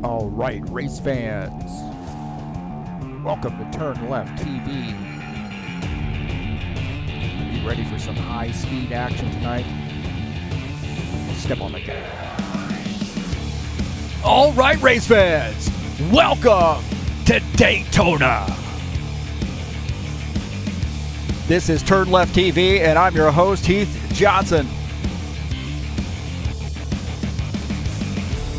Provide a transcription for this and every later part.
All right, race fans, welcome to TurnLeftTV. Be ready for some high-speed action tonight. Step on the gas. All right, race fans, welcome to Daytona. This is TurnLeftTV, and I'm your host, Heath Johnson.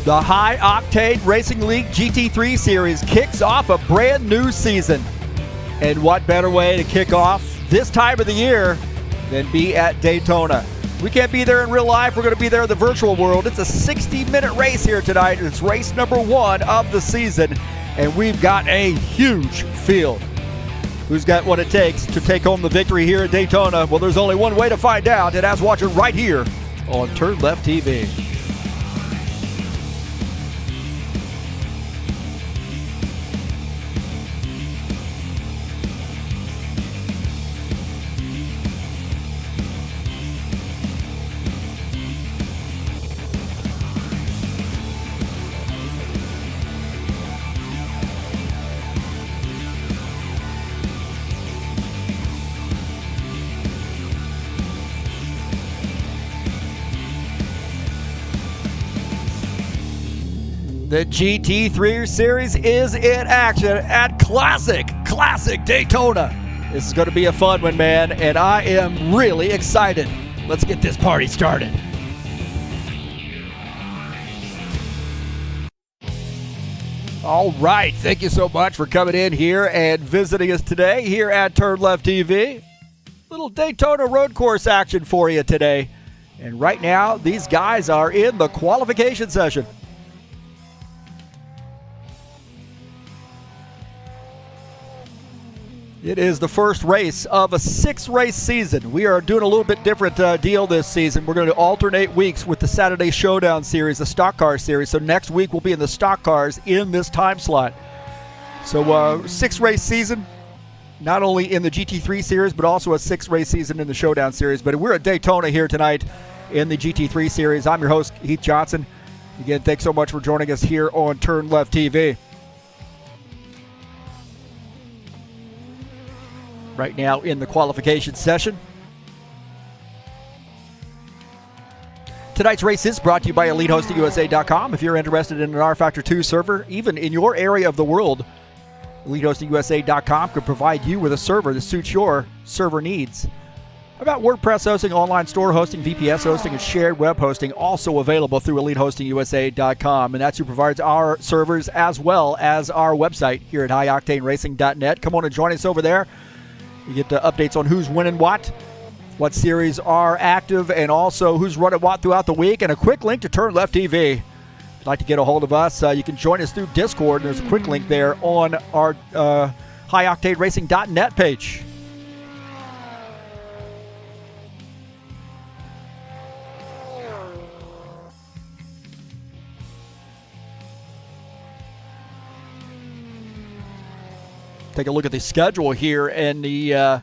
The High Octane Racing League GT3 Series kicks off a brand new season. And what better way to kick off this time of the year than be at Daytona? We can't be there in real life. We're going to be there in the virtual world. It's a 60-minute race here tonight. It's race number 1 of the season, and we've got a huge field. Who's got what it takes to take home the victory here at Daytona? Well, there's only one way to find out, and that's watching right here on TurnLeftTV. The GT3 Series is in action at classic Daytona. This is going to be a fun one, man, and I am really excited. Let's get this party started. All right, thank you so much for coming in here and visiting us today here at TurnLeftTV. Little Daytona road course action for you today. And right now, these guys are in the qualification session. It is the first race of a 6-race season. We are doing a little bit different deal this season. We're going to alternate weeks with the Saturday Showdown Series, the Stock Car Series. So next week we'll be in the Stock Cars in this time slot. So 6-race season, not only in the GT3 Series, but also a 6-race season in the Showdown Series. But we're at Daytona here tonight in the GT3 Series. I'm your host, Heath Johnson. Again, thanks so much for joining us here on TurnLeftTV. Right now in the qualification session. Tonight's race is brought to you by EliteHostingUSA.com. If you're interested in an rFactor 2 server, even in your area of the world, EliteHostingUSA.com could provide you with a server that suits your server needs. About WordPress hosting, online store hosting, VPS hosting, and shared web hosting, also available through EliteHostingUSA.com. And that's who provides our servers as well as our website here at HighOctaneRacing.net. Come on and join us over there. You get updates on who's winning what series are active, and also who's running what throughout the week, and a quick link to TurnLeftTV. If you'd like to get a hold of us, you can join us through Discord. There's a quick link there on our HighOctaneRacing.net page. Take a look at the schedule here in the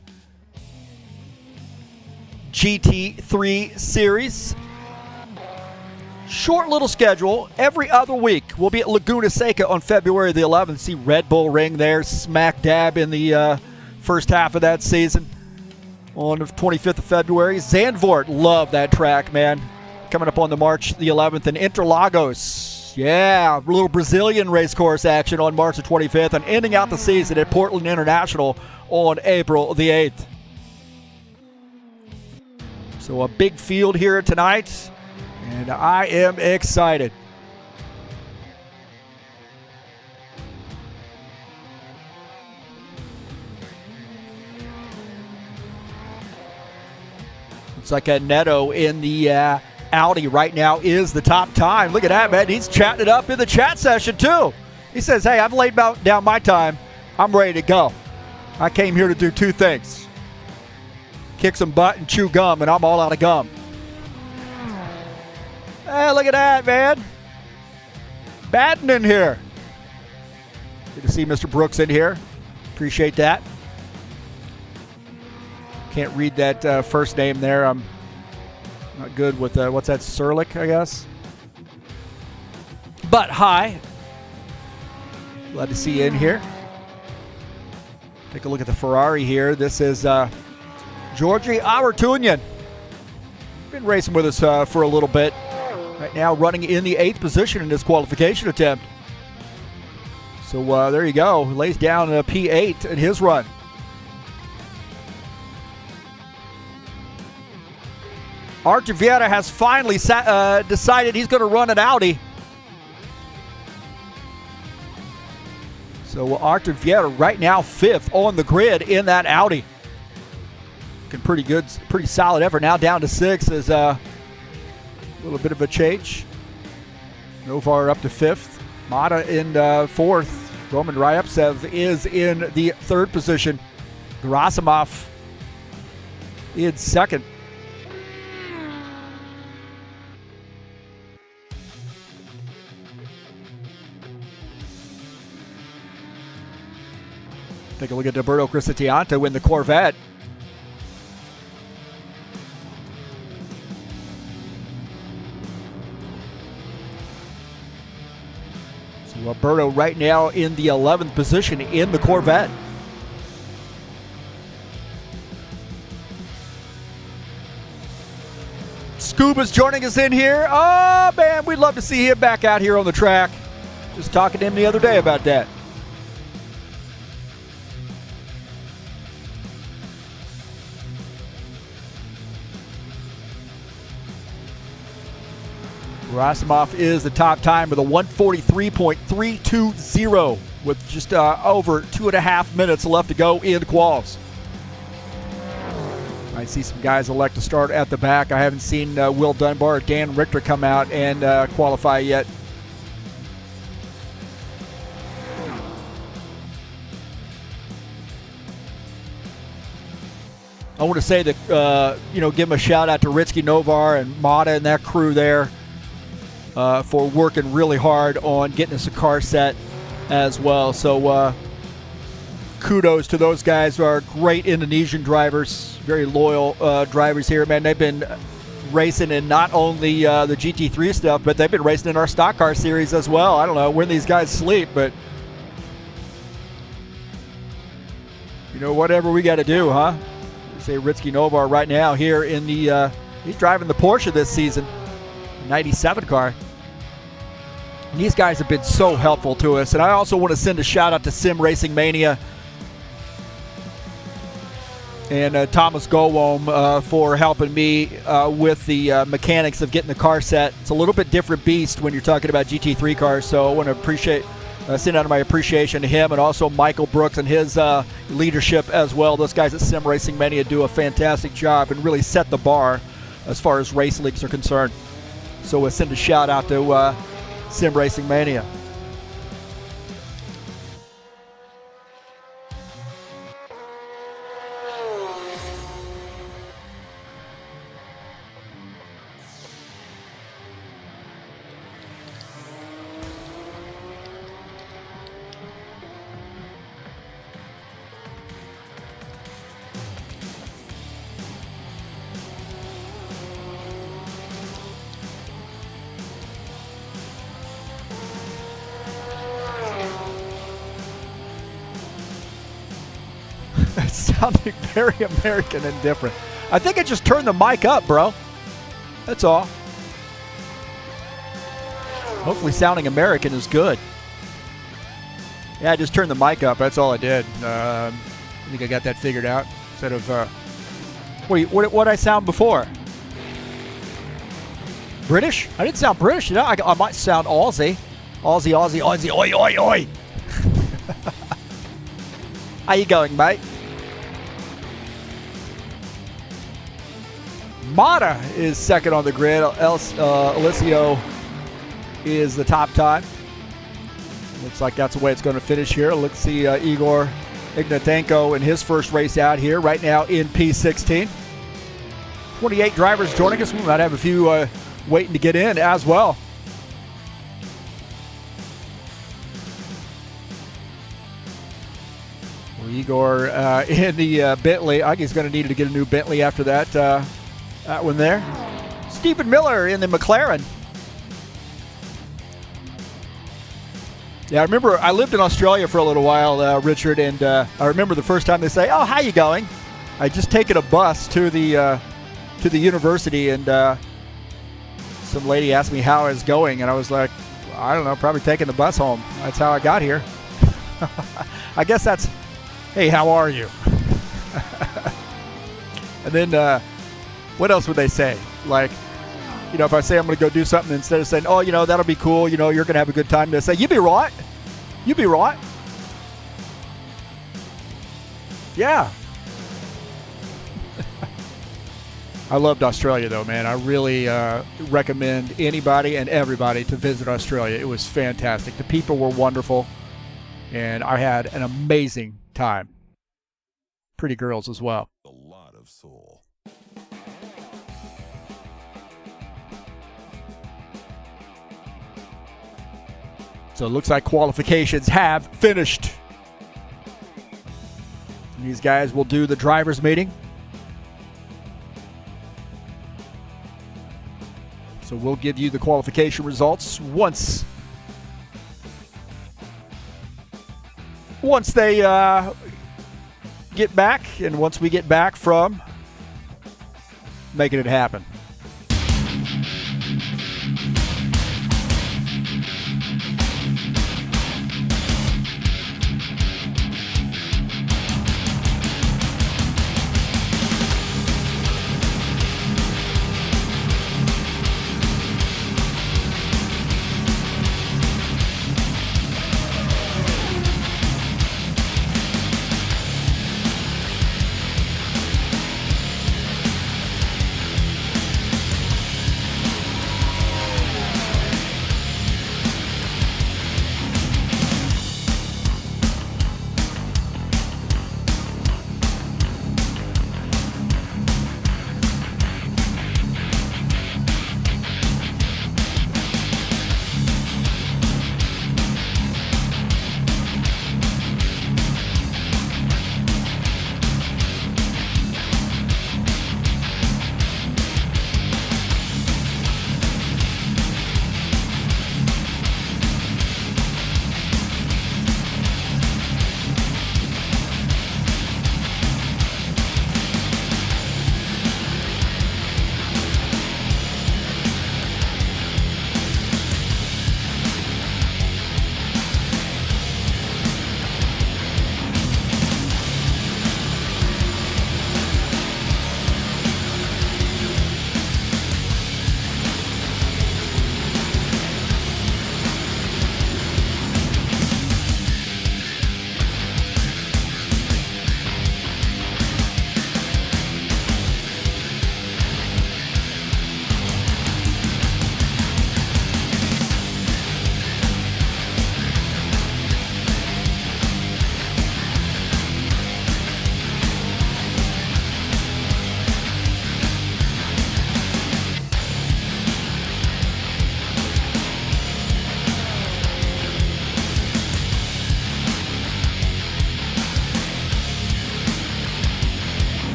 GT3 Series. Short little schedule. Every other week, we'll be at Laguna Seca on February the 11th. See Red Bull Ring there, smack dab in the first half of that season. On the 25th of February, Zandvoort, love that track, man. Coming up on the March the 11th, and Interlagos. Yeah, a little Brazilian race course action on March the 25th, and ending out the season at Portland International on April the 8th. So a big field here tonight, and I am excited. Looks like a Neto in the Audi right now is the top time. Look at that, man. He's chatting it up in the chat session, too. He says, hey, I've laid down my time. I'm ready to go. I came here to do 2 things. Kick some butt and chew gum, and I'm all out of gum. Hey, look at that, man. Batting in here. Good to see Mr. Brooks in here. Appreciate that. Can't read that first name there. I'm not good with, what's that, Serlich, I guess? But hi, Glad to see you in here. Take a look at the Ferrari here. This is Georgi Awartunian. Been racing with us for a little bit. Right now running in the 8th position in this qualification attempt. So there you go. Lays down a P8 in his run. Artur Vieira has finally decided he's going to run an Audi. So Artur Vieira right now 5th on the grid in that Audi. Looking pretty good, pretty solid effort. Now down to 6th is a little bit of a change. Novar up to 5th. Mata in 4th. Roman Ryaptsev is in the 3rd position. Gerasimov in 2nd. Take a look at Roberto Crisatianto in the Corvette. So Roberto right now in the 11th position in the Corvette. Scuba's joining us in here. Oh, man, we'd love to see him back out here on the track. Just talking to him the other day about that. Gerasimov is the top time with a 1:43.320 with just over 2.5 minutes left to go in quals. I see some guys elect to start at the back. I haven't seen Will Dunbar or Dan Richter come out and qualify yet. I want to say that, give them a shout out to Ritsky Novar and Mata and that crew there. For working really hard on getting us a car set as well. So kudos to those guys who are great Indonesian drivers, very loyal drivers here. Man, they've been racing in not only the GT3 stuff, but they've been racing in our stock car series as well. I don't know when these guys sleep, but whatever we got to do, huh? Say Ritsky Novar right now here in the, he's driving the Porsche this season. 97 car. And these guys have been so helpful to us. And I also want to send a shout out to Sim Racing Mania and Thomas Gowom for helping me with the mechanics of getting the car set. It's a little bit different beast when you're talking about GT3 cars. So I want to send out my appreciation to him and also Michael Brooks and his leadership as well. Those guys at Sim Racing Mania do a fantastic job and really set the bar as far as race leagues are concerned. So we'll send a shout out to Sim Racing Mania. It's sounding very American and different. I think I just turned the mic up, bro. That's all. Hopefully sounding American is good. Yeah, I just turned the mic up. That's all I did. I think I got that figured out. Instead of, what I sound before? British? I didn't sound British. I might sound Aussie. Aussie, oi, oi, oi. How you going, mate? Mata is second on the grid. Alessio is the top time. Looks like that's the way it's going to finish here. Let's see Igor Ignatenko in his first race out here right now in P16. 28 drivers joining us. We might have a few waiting to get in as well. Igor in the Bentley. I think he's going to need to get a new Bentley after that one there. Stephen Miller in the McLaren. Yeah, I remember I lived in Australia for a little while, Richard, and I remember the first time they say, "Oh, how you going?" I just taken a bus to the university, and some lady asked me how I was going, and I was like, I don't know, probably taking the bus home. That's how I got here. I guess that's, hey, how are you? And then what else would they say? Like, you know, if I say I'm going to go do something, instead of saying, oh, you know, that'll be cool, you know, you're going to have a good time, they say, you be right. You be right. Yeah. I loved Australia, though, man. I really recommend anybody and everybody to visit Australia. It was fantastic. The people were wonderful, and I had an amazing time. Pretty girls as well. A lot of soul. So it looks like qualifications have finished. And these guys will do the drivers' meeting. So we'll give you the qualification results once they get back, and once we get back from making it happen.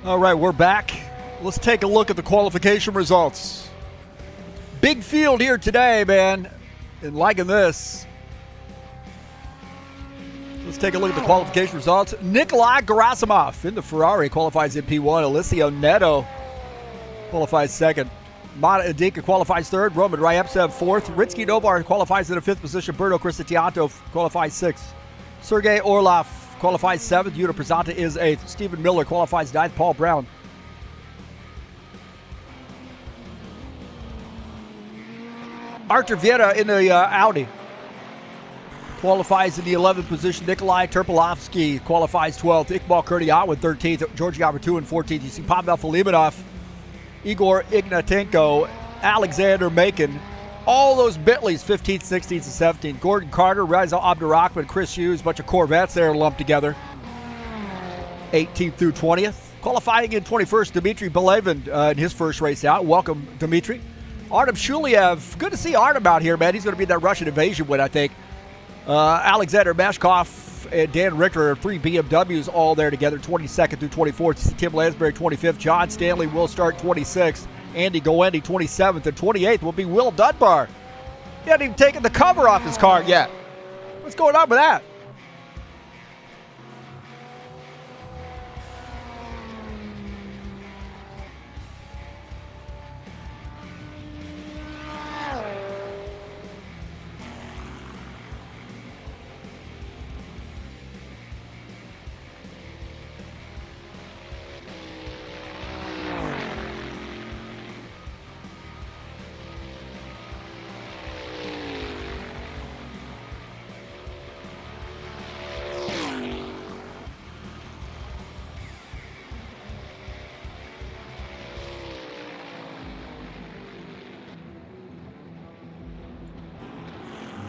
All right, we're back. Let's take a look at the qualification results. Big field here today, man. And liking this. Let's take a look at the qualification results. Nikolai Gerasimov in the Ferrari qualifies in P1. Alessio Neto qualifies second. Mata Adika qualifies third. Roman Ryevtsev fourth. Ritsky Novar qualifies in the fifth position. Berto Cristianto qualifies sixth. Sergei Orlov qualifies seventh. Yuta Prezanta is eighth. Stephen Miller qualifies ninth. Paul Brown Artur Vieta in the Audi qualifies in the 11th position. Nikolai Terpolovsky qualifies 12th. Iqbal Kurdiawan 13th. Georgi Abertu in 14th. You see Pavel Filimonov, Igor Ignatenko, Alexander Makin. All those Bentleys, 15th, 16th, and 17th. Gordon Carter, Reza Abdurrahman, Chris Hughes, bunch of Corvettes there lumped together. 18th through 20th. Qualifying in 21st, Dmitry Belevin in his first race out. Welcome, Dmitry. Artem Shuliev, good to see Artem out here, man. He's going to be that Russian invasion win, I think. Alexander Mashkov and Dan Richter, 3 BMWs all there together, 22nd through 24th. You see Tim Lansbury, 25th. John Stanley will start 26th. Andy Goendi, 27th. And 28th will be Will Dunbar. He hasn't even taken the cover off his car yet. What's going on with that?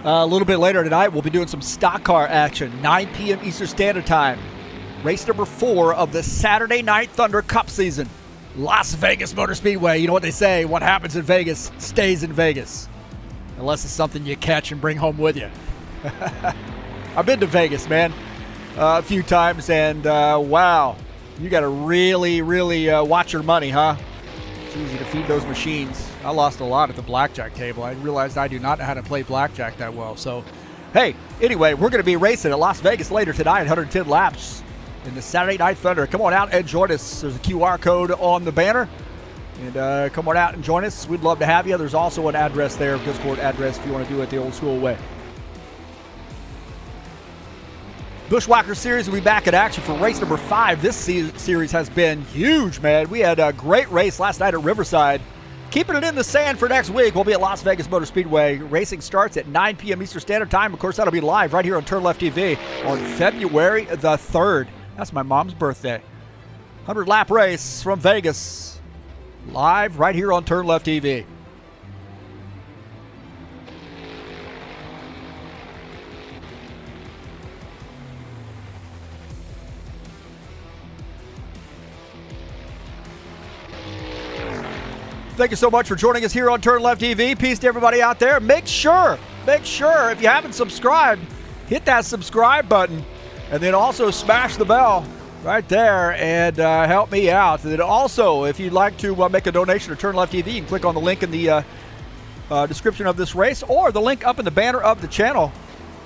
A little bit later tonight, we'll be doing some stock car action, 9 p.m. Eastern Standard Time. Race number 4 of the Saturday Night Thunder Cup season. Las Vegas Motor Speedway. You know what they say, what happens in Vegas stays in Vegas. Unless it's something you catch and bring home with you. I've been to Vegas, man, a few times, and wow, you got to really, really watch your money, huh? It's easy to feed those machines. I lost a lot at the blackjack table. I realized I do not know how to play blackjack that well. So, hey, anyway, we're going to be racing at Las Vegas later tonight, 110 laps in the Saturday Night Thunder. Come on out and join us. There's a QR code on the banner. And come on out and join us. We'd love to have you. There's also an address there, a Discord address, if you want to do it the old school way. Bushwhacker Series will be back in action for race number 5. This series has been huge, man. We had a great race last night at Riverside. Keeping it in the sand for next week. We'll be at Las Vegas Motor Speedway. Racing starts at 9 p.m. Eastern Standard Time. Of course, that'll be live right here on TurnLeftTV on February the 3rd. That's my mom's birthday. 100-lap race from Vegas. Live right here on TurnLeftTV. Thank you so much for joining us here on TurnLeftTV. Peace to everybody out there. Make sure, if you haven't subscribed, hit that subscribe button. And then also smash the bell right there and help me out. And then also, if you'd like to make a donation to TurnLeftTV, you can click on the link in the description of this race or the link up in the banner of the channel.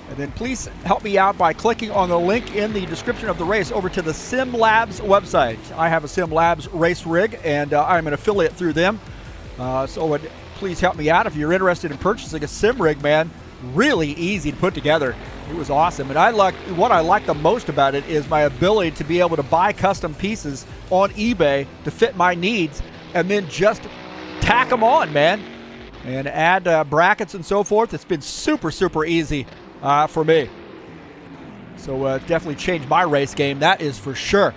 And then please help me out by clicking on the link in the description of the race over to the SimLabs website. I have a SimLabs race rig, and I'm an affiliate through them. So please help me out if you're interested in purchasing a sim rig, man. Really easy to put together. It was awesome. And what I like the most about it is my ability to be able to buy custom pieces on eBay to fit my needs and then just tack them on, man, and add brackets and so forth. It's been super, super easy for me. So it's definitely changed my race game, that is for sure.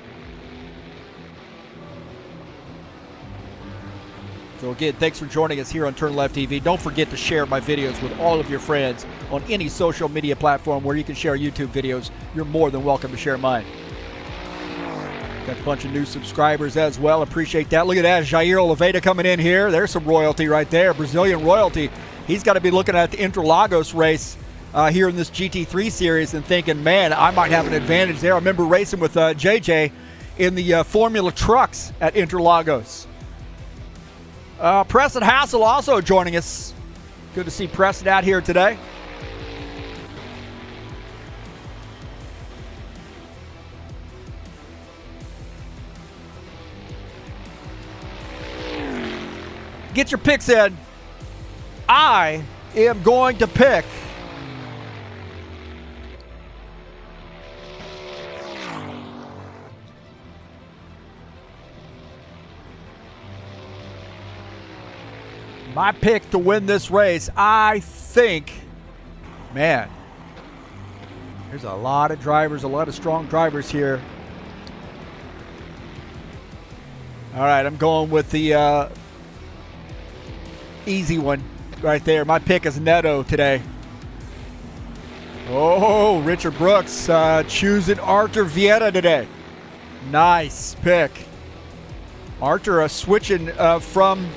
So again, thanks for joining us here on TurnLeftTV. Don't forget to share my videos with all of your friends on any social media platform where you can share YouTube videos. You're more than welcome to share mine. Got a bunch of new subscribers as well. Appreciate that. Look at that. Jair Oliveira coming in here. There's some royalty right there. Brazilian royalty. He's got to be looking at the Interlagos race here in this GT3 series and thinking, man, I might have an advantage there. I remember racing with JJ in the Formula trucks at Interlagos. Preston Hassel also joining us. Good to see Preston out here today. Get your picks in. I am going to pick my pick to win this race. I think, man, There's a lot of drivers, a lot of strong drivers here. All right, I'm going with the easy one right there. My pick is Neto today. Oh, Richard Brooks choosing Arthur Vieta today. Nice pick. Arthur switching from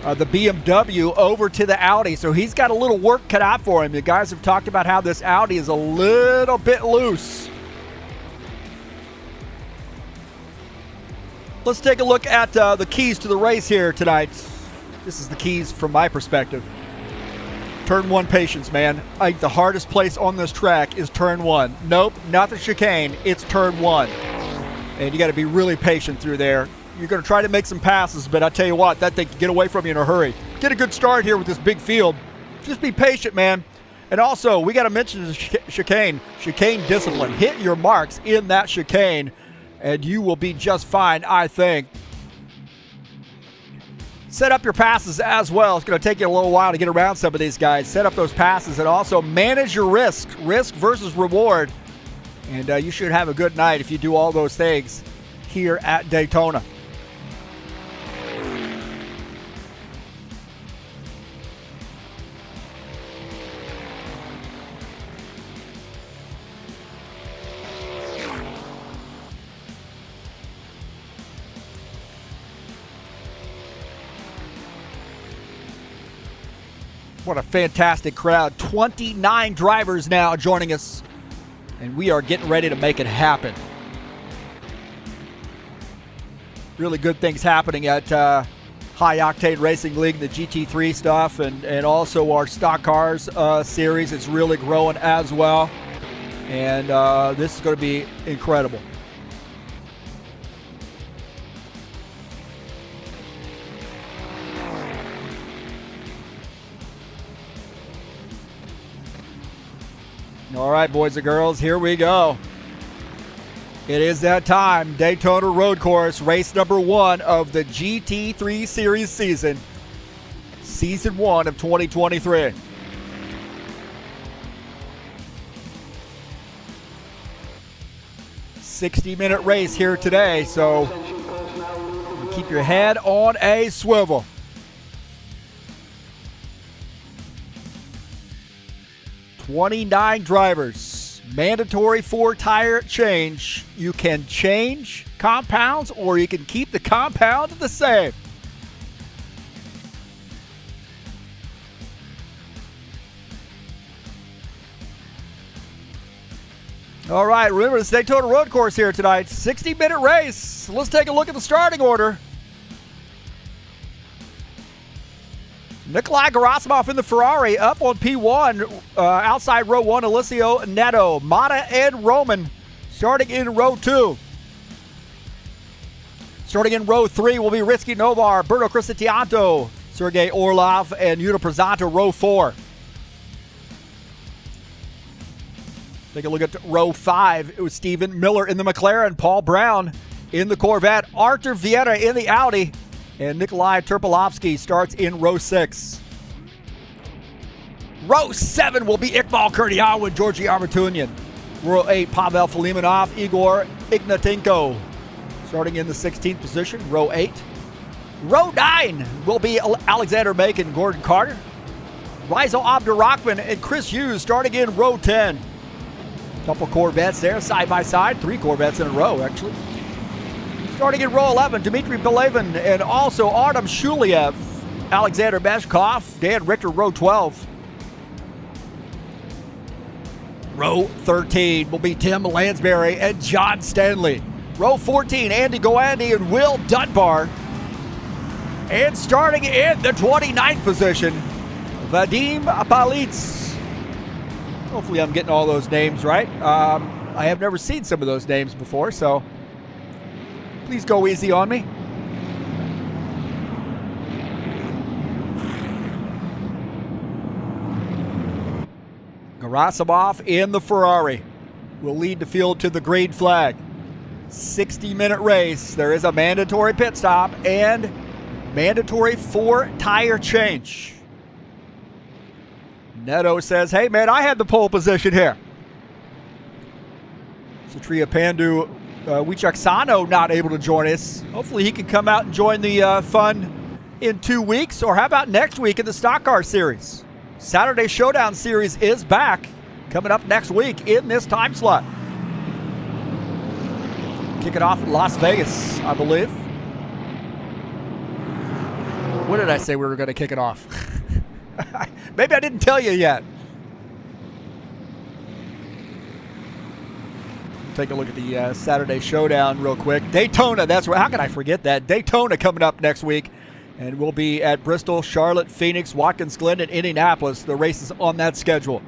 the BMW over to the Audi, so he's got a little work cut out for him. The guys have talked about how this Audi is a little bit loose. Let's take a look at the keys to the race here tonight. This is the keys from my perspective. Turn 1 patience, man. I think the hardest place on this track is turn 1. Nope, not the chicane. It's turn 1. And you got to be really patient through there. You're going to try to make some passes, but I tell you what, that thing can get away from you in a hurry. Get a good start here with this big field. Just be patient, man. And also, we got to mention the chicane. Chicane discipline. Hit your marks in that chicane, and you will be just fine, I think. Set up your passes as well. It's going to take you a little while to get around some of these guys. Set up those passes and also manage your risk versus reward. And you should have a good night if you do all those things here at Daytona. What a fantastic crowd. 29 drivers now joining us, and we are getting ready to make it happen. Really good things happening at High Octane Racing League, the GT3 stuff, and also our stock cars series. It's really growing as well, and this is going to be incredible. All right, boys and girls, here we go. It is that time. Daytona Road Course, race number 1 of the GT3 Series season. Season 1 of 2023. "60-minute race here today, so keep your head on a swivel. "29 drivers, mandatory 4-tire change. You can change compounds or you can keep the compound the same. All right, remember this Daytona Road Course here tonight. 60-minute race. Let's take a look at the starting order. Nikolai Gerasimov in the Ferrari up on P1. Outside row 1, Alessio Neto, Mata, and Roman starting in row 2. Starting in row 3 will be Rizky Novar, Berto Cristianto, Sergei Orlov, and Yuta Prezanto, row 4. Take a look at row 5. It was Stephen Miller in the McLaren, Paul Brown in the Corvette, Arthur Vieta in the Audi, and Nikolai Terpolovsky starts in row 6. Row 7 will be Iqbal Kurdiawan with Georgi Armatunian. Row 8, Pavel Filimonov, Igor Ignatenko starting in the 16th position, row 8. Row 9 will be Alexander Macon, Gordon Carter, Rizal Abdurrahman, and Chris Hughes starting in row 10. Couple Corvettes there, side by side. 3 Corvettes in a row, actually. Starting in row 11, Dmitry Belevin and also Artem Shuliev, Alexander Meshkov, Dan Richter, row 12. Row 13 will be Tim Lansbury and John Stanley. Row 14, Andy Goandi and Will Dunbar. And starting in the 29th position, Vadim Palits. Hopefully I'm getting all those names right. I have never seen some of those names before, so please go easy on me. Gerasimov in the Ferrari will lead the field to the green flag. 60-minute race. There is a mandatory pit stop and mandatory 4-tire change. Neto says, hey man, I had the pole position here. Satria Pandu, Wichaksano not able to join us. Hopefully he can come out and join the fun in 2 weeks, or how about next week in the Stock Car Series? Saturday Showdown Series is back, coming up next week in this time slot. Kick it off in Las Vegas, I believe. When did I say we were going to kick it off? Maybe I didn't tell you yet. Take a look at the Saturday Showdown real quick. Daytona, that's right. How can I forget that? Daytona coming up next week. And we'll be at Bristol, Charlotte, Phoenix, Watkins Glen, and Indianapolis. The races on that schedule.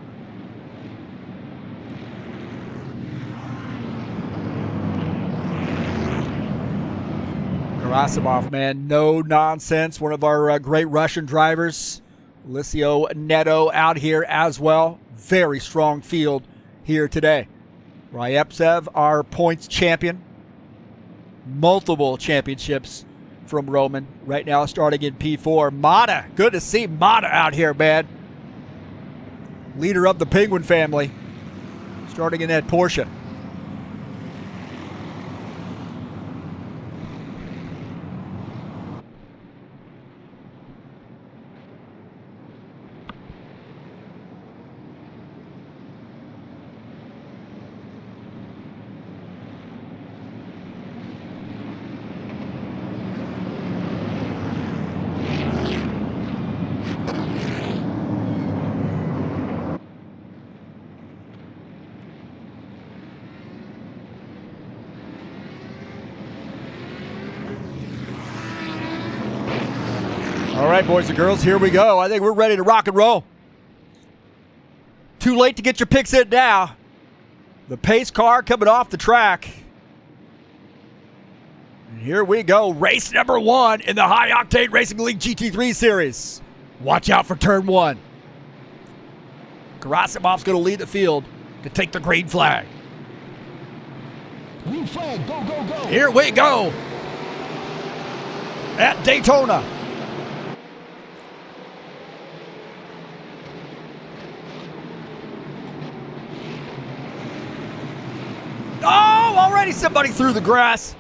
Gerasimov, man, no nonsense. One of our great Russian drivers. Licio Neto out here as well. Very strong field here today. Ryepsev, our points champion. Multiple championships from Roman. Right now starting in P4. Mata, good to see Mata out here, man. Leader of the Penguin family. Starting in that Porsche. All right, boys and girls, here we go. I think we're ready to rock and roll. Too late to get your picks in now. The pace car coming off the track. And here we go. Race number 1 in the High Octane Racing League GT3 Series. Watch out for turn 1. Gerasimov's going to lead the field to take the green flag. Green flag, go, go, go. Here we go. At Daytona. Oh, already somebody threw the grass.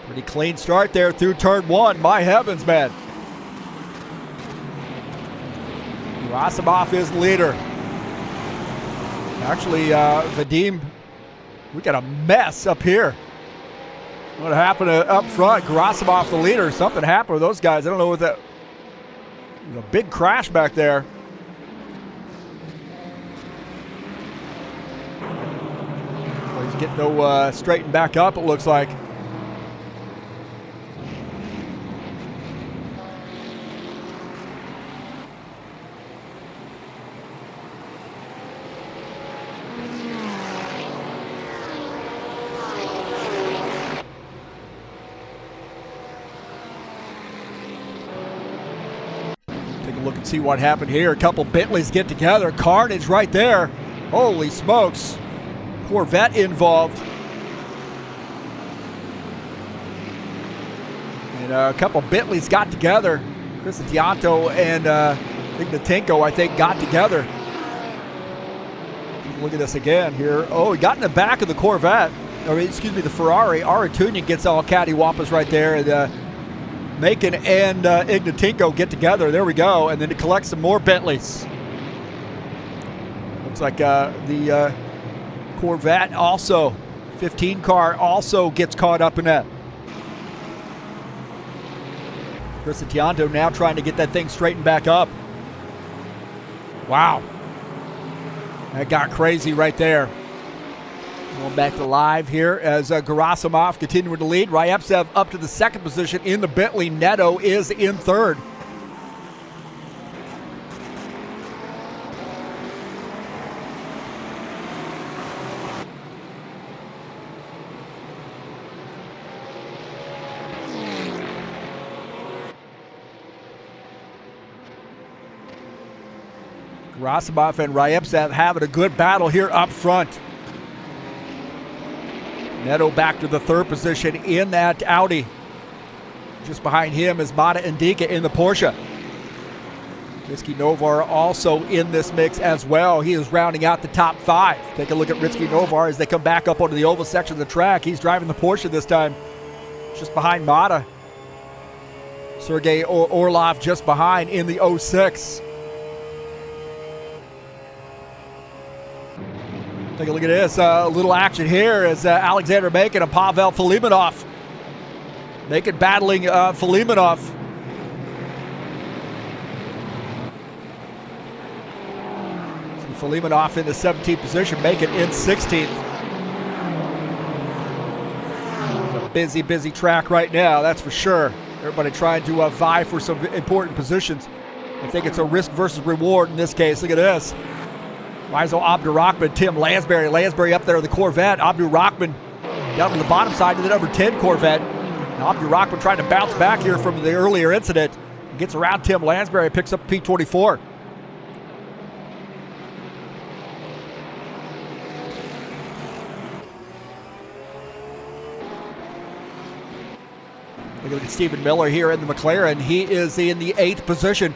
Pretty clean start there through turn 1. My heavens, man. Gerasimov is leader. Actually, Vadim, we got a mess up here. What happened up front? Gerasimov the leader. Something happened with those guys. I don't know what that. A big crash back there. He's getting no straightened back up, it looks like. Take a look and see what happened here. A couple Bentleys get together. Carnage right there. Holy smokes. Corvette involved. And a couple Bentleys got together. Chris Tianto and Ignatenko, I think, got together. Look at this again here. Oh, he got in the back of the Corvette. Or, excuse me, the Ferrari. Aratunia gets all cattywampus right there. And Macon and Ignatenko get together. There we go. And then to collect some more Bentleys. Looks like the Corvette also, 15 car also gets caught up in that. Chris Tianto now trying to get that thing straightened back up. Wow. That got crazy right there. Going back to live here as Gerasimov continuing to lead. Ryepsev up to the 2nd position in the Bentley. Neto is in 3rd. Gerasimov and Ryepsev having a good battle here up front. Neto back to the 3rd position in that Audi. Just behind him is Mata Indica in the Porsche. Rizky Novar also in this mix as well. He is rounding out the top 5. Take a look at Rizky Novar as they come back up onto the oval section of the track. He's driving the Porsche this time, just behind Mata. Sergey Orlov just behind in the 06. Take a look at this. A little action here as Alexander Makin and Pavel Filimonov. Makin battling Filimonov. Filimonov in the 17th position, Makin in 16th. It's a busy track right now, that's for sure. Everybody trying to vie for some important positions. I think it's a risk versus reward in this case. Look at this. Mizo Abdurrahman, Tim Lansbury. Lansbury up there in the Corvette. Abdurrahman down to the bottom side of the number 10 Corvette. Now Abdurrahman trying to bounce back here from the earlier incident. Gets around Tim Lansbury, picks up P24. Look at Stephen Miller here in the McLaren. He is in the 8th position.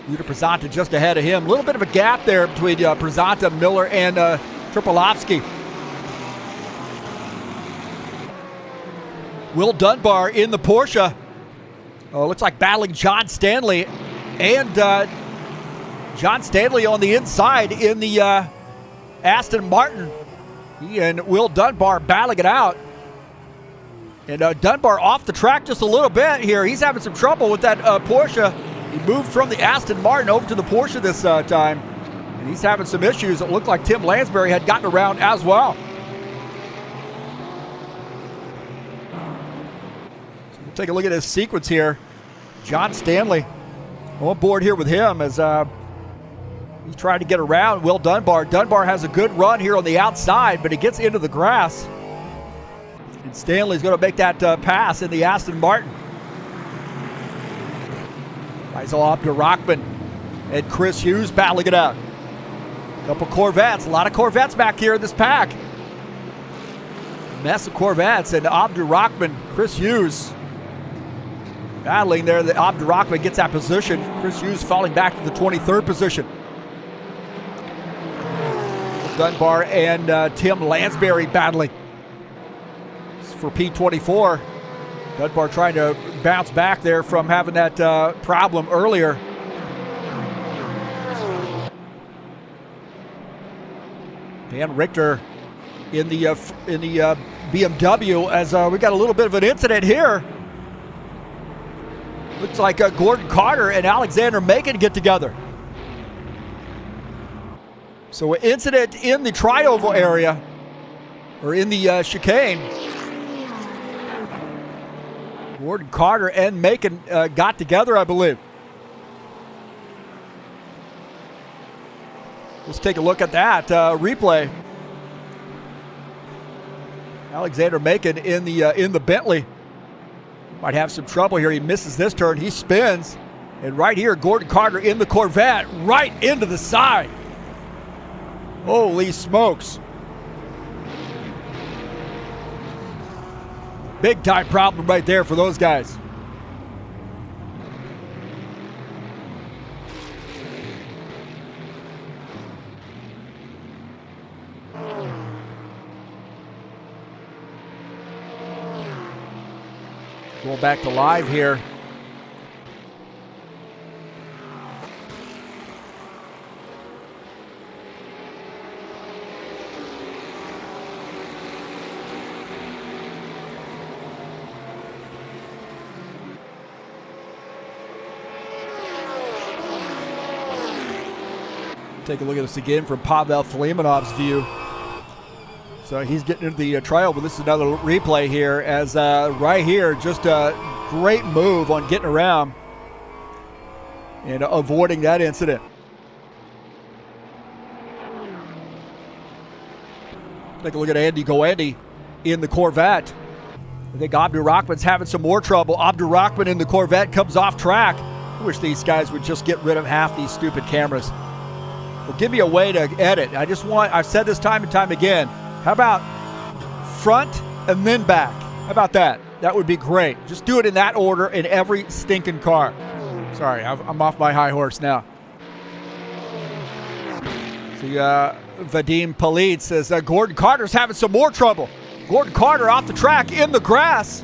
Yuta Przanta just ahead of him. A little bit of a gap there between Przanta, Miller, and Tripolovsky. Will Dunbar in the Porsche. Looks like battling John Stanley. And John Stanley on the inside in the Aston Martin. He and Will Dunbar battling it out. And Dunbar off the track just a little bit here. He's having some trouble with that Porsche. He moved from the Aston Martin over to the Porsche this time. And he's having some issues. It looked like Tim Lansbury had gotten around as well. So we'll take a look at his sequence here. John Stanley on board here with him as he's trying to get around Will Dunbar. Dunbar has a good run here on the outside, but he gets into the grass. And Stanley's going to make that pass in the Aston Martin. Faisal Abdurrahman and Chris Hughes battling it out. A couple Corvettes, a lot of Corvettes back here in this pack. Mess of Corvettes, and Abdurrahman, Chris Hughes battling there. The Abdurrahman gets that position. Chris Hughes falling back to the 23rd position. Dunbar and Tim Lansbury battling for P24. Dunbar trying to bounce back there from having that problem earlier. Dan Richter in the BMW as we got a little bit of an incident here. Looks like Gordon Carter and Alexander Makin get together. So an incident in the tri-oval area, or in the chicane. Gordon Carter and Makin got together, I believe. Let's take a look at that replay. Alexander Makin in the Bentley might have some trouble here. He misses this turn. He spins, and right here, Gordon Carter in the Corvette, right into the side. Holy smokes! Big time problem right there for those guys. Going back to live here. Take a look at this again from Pavel Filimonov's view. So he's getting into the trial, but this is another replay here as right here, just a great move on getting around and avoiding that incident. Take a look at Andy Goandi in the Corvette. I think Abdurrahman's having some more trouble. Abdurrahman in the Corvette comes off track. I wish these guys would just get rid of half these stupid cameras. Well, give me a way to edit. I've said this time and time again. How about front and then back? How about that? That would be great. Just do it in that order in every stinking car. Sorry, I'm off my high horse now. See, Vadim Palit says Gordon Carter's having some more trouble. Gordon Carter off the track in the grass.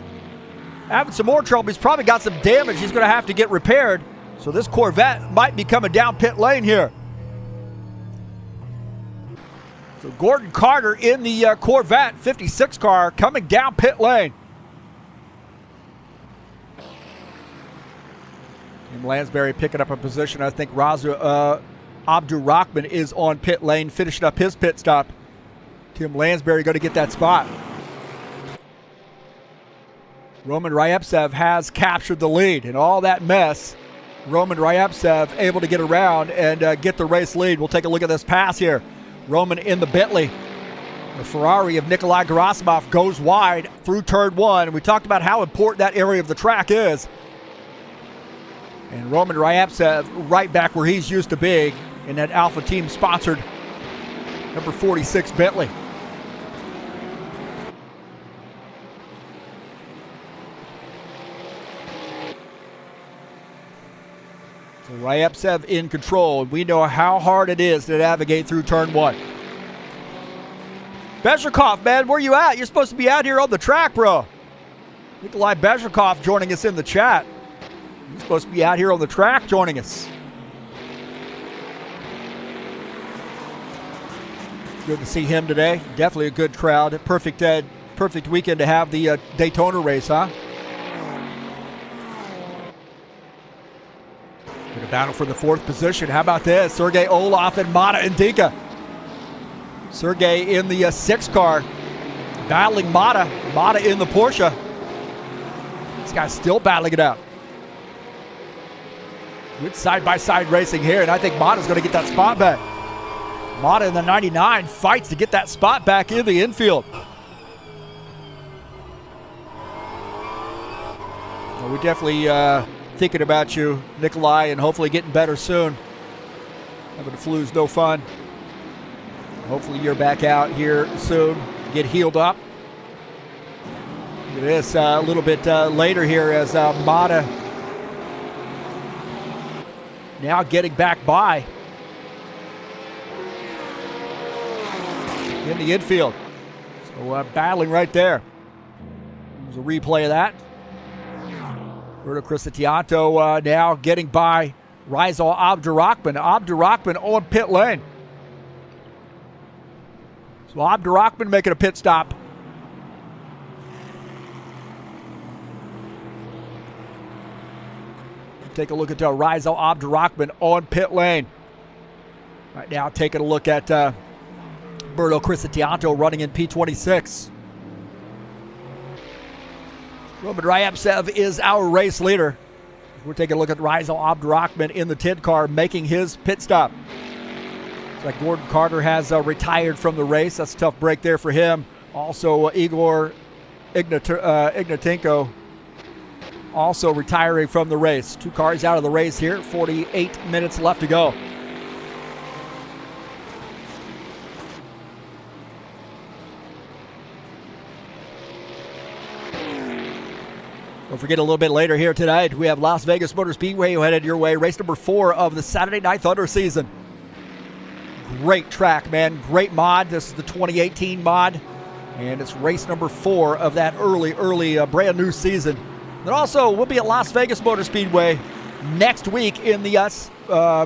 Having some more trouble. He's probably got some damage he's going to have to get repaired. So this Corvette might be coming down pit lane here. So Gordon Carter in the Corvette 56 car coming down pit lane. And Lansbury picking up a position. I think Abdurrahman is on pit lane, finishing up his pit stop. Tim Lansbury going to get that spot. Roman Ryevtsev has captured the lead. In all that mess, Roman Ryevtsev able to get around and get the race lead. We'll take a look at this pass here. Roman in the Bentley. The Ferrari of Nikolai Gerasimov goes wide through turn one. We talked about how important that area of the track is. And Roman Ryevtsev right back where he's used to being in that Alpha Team sponsored number 46 Bentley. So Ryevtsev in control. We know how hard it is to navigate through turn one. Bezhikov, man, where you at? You're supposed to be out here on the track, bro. Nikolai Bezhikov joining us in the chat. He's supposed to be out here on the track joining us. Good to see him today. Definitely a good crowd. Perfect weekend to have the Daytona race, huh? In a battle for the fourth position. How about this? Sergey Olaf and Mata Indika. Sergey in the 6 car. Battling Mata. Mata in the Porsche. This guy's still battling it out. Good side-by-side racing here, and I think Mata's going to get that spot back. Mata in the 99 fights to get that spot back in the infield. Well, we're definitely thinking about you, Nikolai, and hopefully getting better soon. Having the flu's no fun. Hopefully you're back out here soon. Get healed up. Look at this a little bit later here as Mata now getting back by in the infield. So battling right there. There's a replay of that. Roberto Crisatianto now getting by Rizal Abdurrahman. Abdurrahman on pit lane. So Abdurrahman making a pit stop. Take a look at Rizal Abdurrahman on pit lane. Right now taking a look at Roberto Crisatianto running in P26. Roman Ryevtsev is our race leader. We're taking a look at Rizal Abdurrahman in the 10 car making his pit stop. Looks like Gordon Carter has retired from the race. That's a tough break there for him. Also Igor Ignatenko also retiring from the race. 2 cars out of the race here. 48 minutes left to go. Don't forget, a little bit later here tonight, we have Las Vegas Motor Speedway headed your way. Race number 4 of the Saturday Night Thunder season. Great track, man. Great mod. This is the 2018 mod. And it's race number 4 of that early brand new season. Then also, we'll be at Las Vegas Motor Speedway next week in the High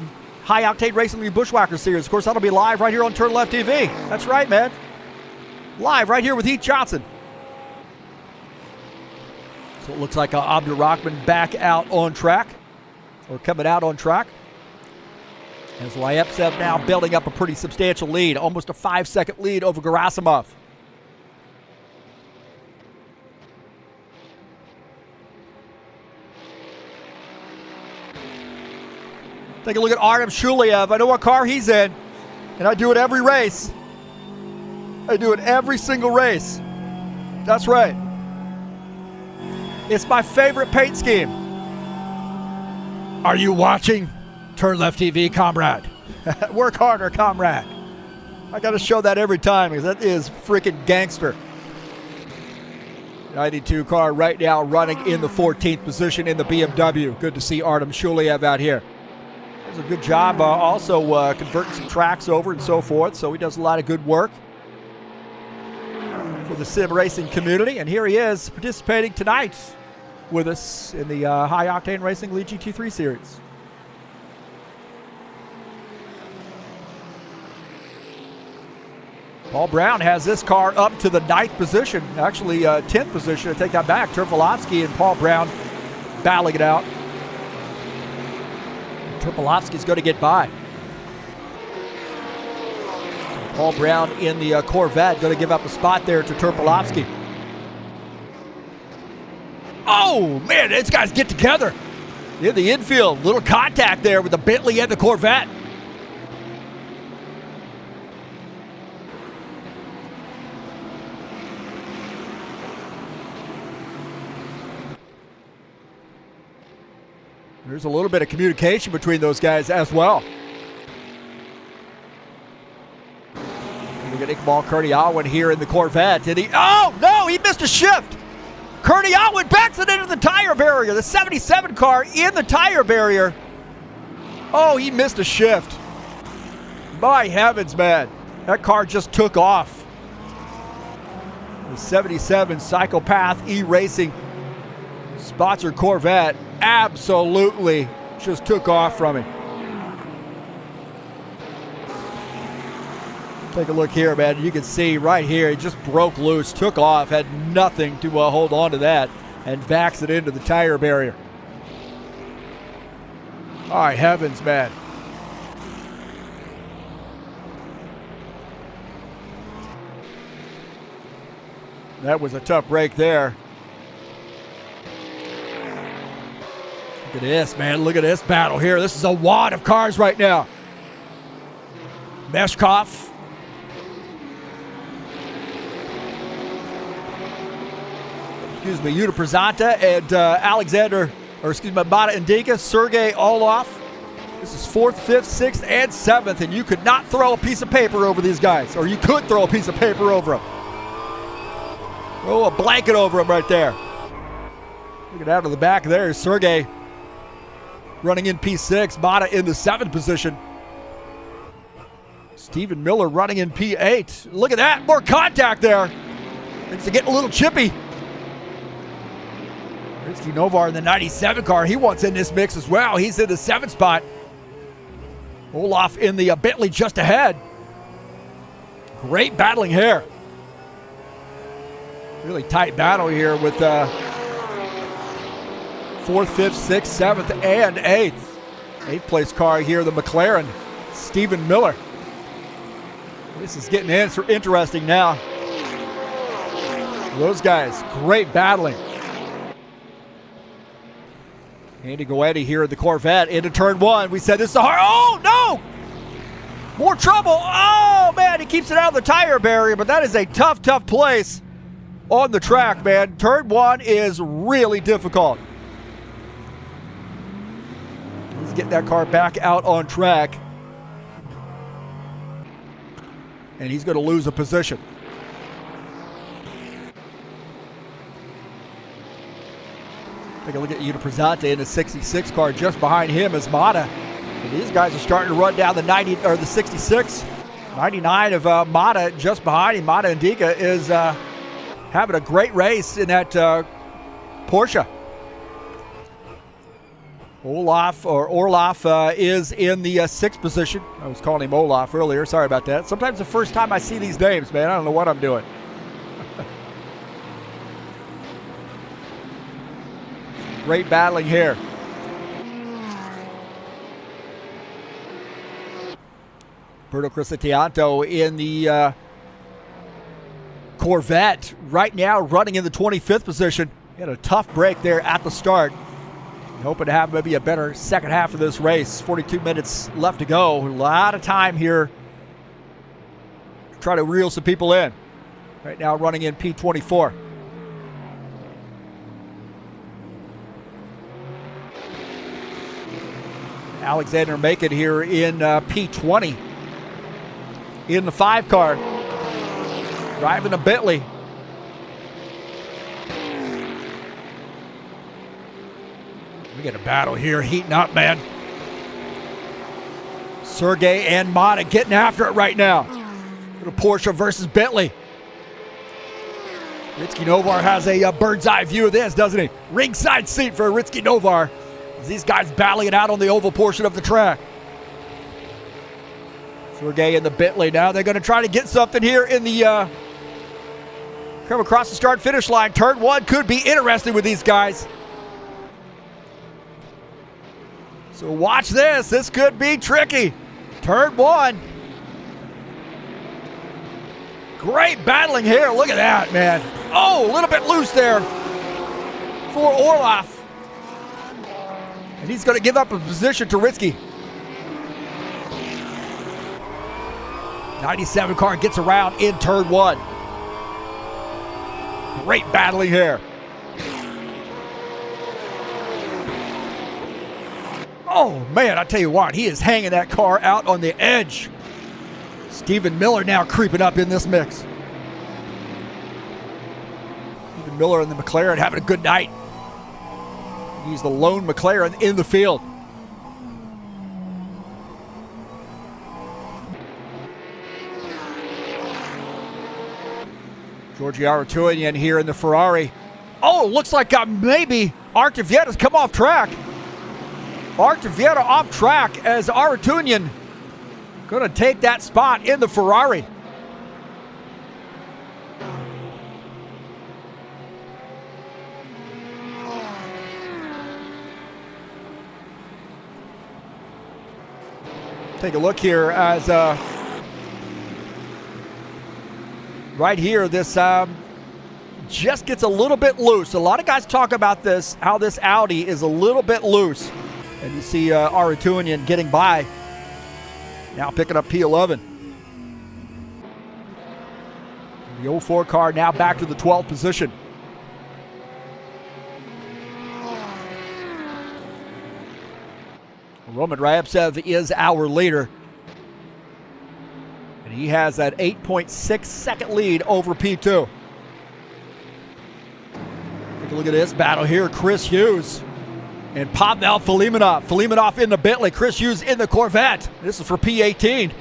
Octane Racing League Bushwhacker Series. Of course, that'll be live right here on TurnLeftTV. That's right, man. Live right here with Heath Johnson. So it looks like Abdurrahman back out on track, or coming out on track. As Ryevtsev now building up a pretty substantial lead, almost a 5-second lead over Gerasimov. Take a look at Artem Shuliev. I know what car he's in, and I do it every race. I do it every single race. That's right. It's my favorite paint scheme. Are you watching? TurnLeftTV, comrade. Work harder, comrade. I got to show that every time because that is freaking gangster. 92 car right now running in the 14th position in the BMW. Good to see Artem Shuliev out here. Does a good job also converting some tracks over and so forth. So he does a lot of good work for the sim racing community. And here he is participating tonight with us in the High Octane Racing League GT3 series. Paul Brown has this car up to the 9th position, actually 10th position. I take that back. TurnLeft and Paul Brown battling it out. TurnLeft's going to get by. Paul Brown in the Corvette going to give up a spot there to TurnLeft. Oh, man, these guys get together in the infield. Little contact there with the Bentley and the Corvette. There's a little bit of communication between those guys as well. Look at Iqbal Kurniawan here in the Corvette. Did he? Oh, no, he missed a shift. Kurniawan backs it into the tire barrier. The 77 car in the tire barrier. Oh, he missed a shift. My heavens, man. That car just took off. The 77 Psychopath E-Racing sponsored Corvette absolutely just took off from him. Take a look here, man. You can see right here, it just broke loose, took off, had nothing to hold on to that, and backs it into the tire barrier. My heavens, man. That was a tough break there. Look at this, man. Look at this battle here. This is a wad of cars right now. Meshkov. Excuse me, Yuta Prezanta and Mata Indica, Sergey Orlov. This is 4th, 5th, 6th, and 7th, and you could not throw a piece of paper over these guys, or you could throw a piece of paper over them. Throw a blanket over them right there. Look at out of the back there. Sergey running in P6, Mata in the 7th position. Stephen Miller running in P8. Look at that, more contact there. Things are getting a little chippy. Rizky Novar in the 97 car, he wants in this mix as well. He's in the 7th spot. Olaf in the Bentley just ahead. Great battling here. Really tight battle here with 4th, 5th, 6th, 7th, and 8th. 8th place car here, the McLaren, Stephen Miller. This is getting interesting now. Those guys, great battling. Andy Goetti here in the Corvette into turn 1. We said this is a hard. Oh, no! More trouble. Oh, man, he keeps it out of the tire barrier, but that is a tough, tough place on the track, man. Turn 1 is really difficult. He's getting that car back out on track. And he's going to lose a position. Take a look at Yuta Prezanta in the 66 car. Just behind him is Mata. So these guys are starting to run down the 90 or the 66. 99 of Mata just behind him. Mata Indica is having a great race in that Porsche. Orlov is in the 6th position. I was calling him Olaf earlier. Sorry about that. Sometimes the first time I see these names, man, I don't know what I'm doing. Great battling here. Berto Crisatianto in the Corvette right now running in the 25th position. He had a tough break there at the start. Hoping to have maybe a better second half of this race. 42 minutes left to go. A lot of time here to try to reel some people in. Right now running in P24. Alexander Macon here in P20 in the 5 car, driving a Bentley. We get a battle here, heating up, man. Sergey and Mata getting after it right now. Little Porsche versus Bentley. Ritsky Novar has a bird's eye view of this, doesn't he? Ringside seat for Ritsky Novar as these guys battling it out on the oval portion of the track. Sergey and the Bentley now. They're going to try to get something here in the come across the start-finish line. Turn one could be interesting with these guys. So watch this. This could be tricky. Turn one. Great battling here. Look at that, man. Oh, a little bit loose there for Orloff. And he's going to give up a position to Ritsky. 97 car gets around in turn one. Great battling here. Oh, man, I tell you what, he is hanging that car out on the edge. Stephen Miller now creeping up in this mix. Stephen Miller and the McLaren having a good night. He's the lone McLaren in the field. Giorgio Artunian here in the Ferrari. Oh, looks like maybe Artuvietta's come off track. Artuvietta off track as Artunian going to take that spot in the Ferrari. Take a look here as right here, this just gets a little bit loose. A lot of guys talk about this, how this Audi is a little bit loose. And you see Artunian getting by. Now picking up P11. The 04 car now back to the 12th position. Roman Ryabtsev is our leader. And he has that 8.6 second lead over P2. Take a look at this battle here. Chris Hughes and Pavel Filimonov. Filimonov in the Bentley. Chris Hughes in the Corvette. This is for P18.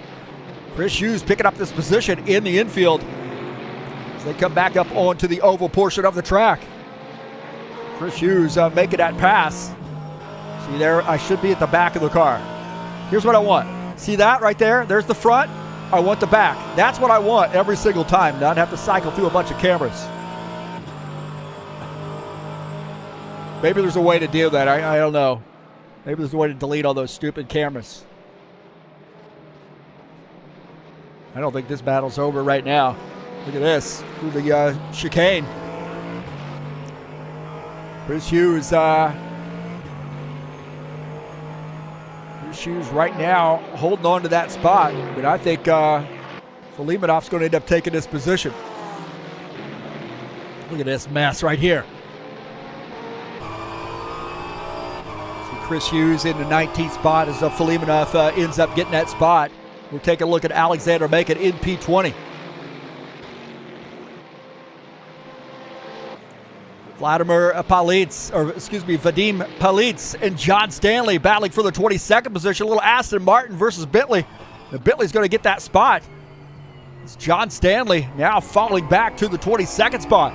Chris Hughes picking up this position in the infield as they come back up onto the oval portion of the track. Chris Hughes making that pass. See there, I should be at the back of the car. Here's what I want. See that right there? There's the front. I want the back. That's what I want every single time. Not have to cycle through a bunch of cameras. Maybe there's a way to do that. I don't know. Maybe there's a way to delete all those stupid cameras. I don't think this battle's over right now. Look at this. Through the chicane. Chris Hughes. Chris Hughes right now holding on to that spot. But I think Filimonov's going to end up taking this position. Look at this mess right here. Chris Hughes in the 19th spot as Filimonov ends up getting that spot. We'll take a look at Alexander Makin in P20. Vadim Palitz and John Stanley battling for the 22nd position. A little Aston Martin versus Bentley. The Bentley's going to get that spot. It's John Stanley now falling back to the 22nd spot.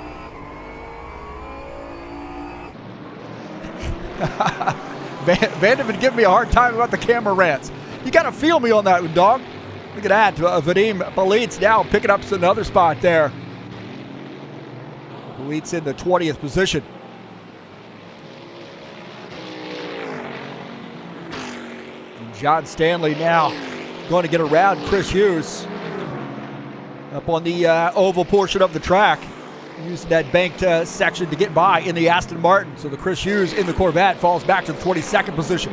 Vanderman giving me a hard time about the camera rants. You got to feel me on that one, dog. Look at that. Vadim Palitz now picking up another spot there. Palitz in the 20th position. And John Stanley now going to get around Chris Hughes up on the oval portion of the track. Using that banked section to get by in the Aston Martin. So the Chris Hughes in the Corvette falls back to the 22nd position.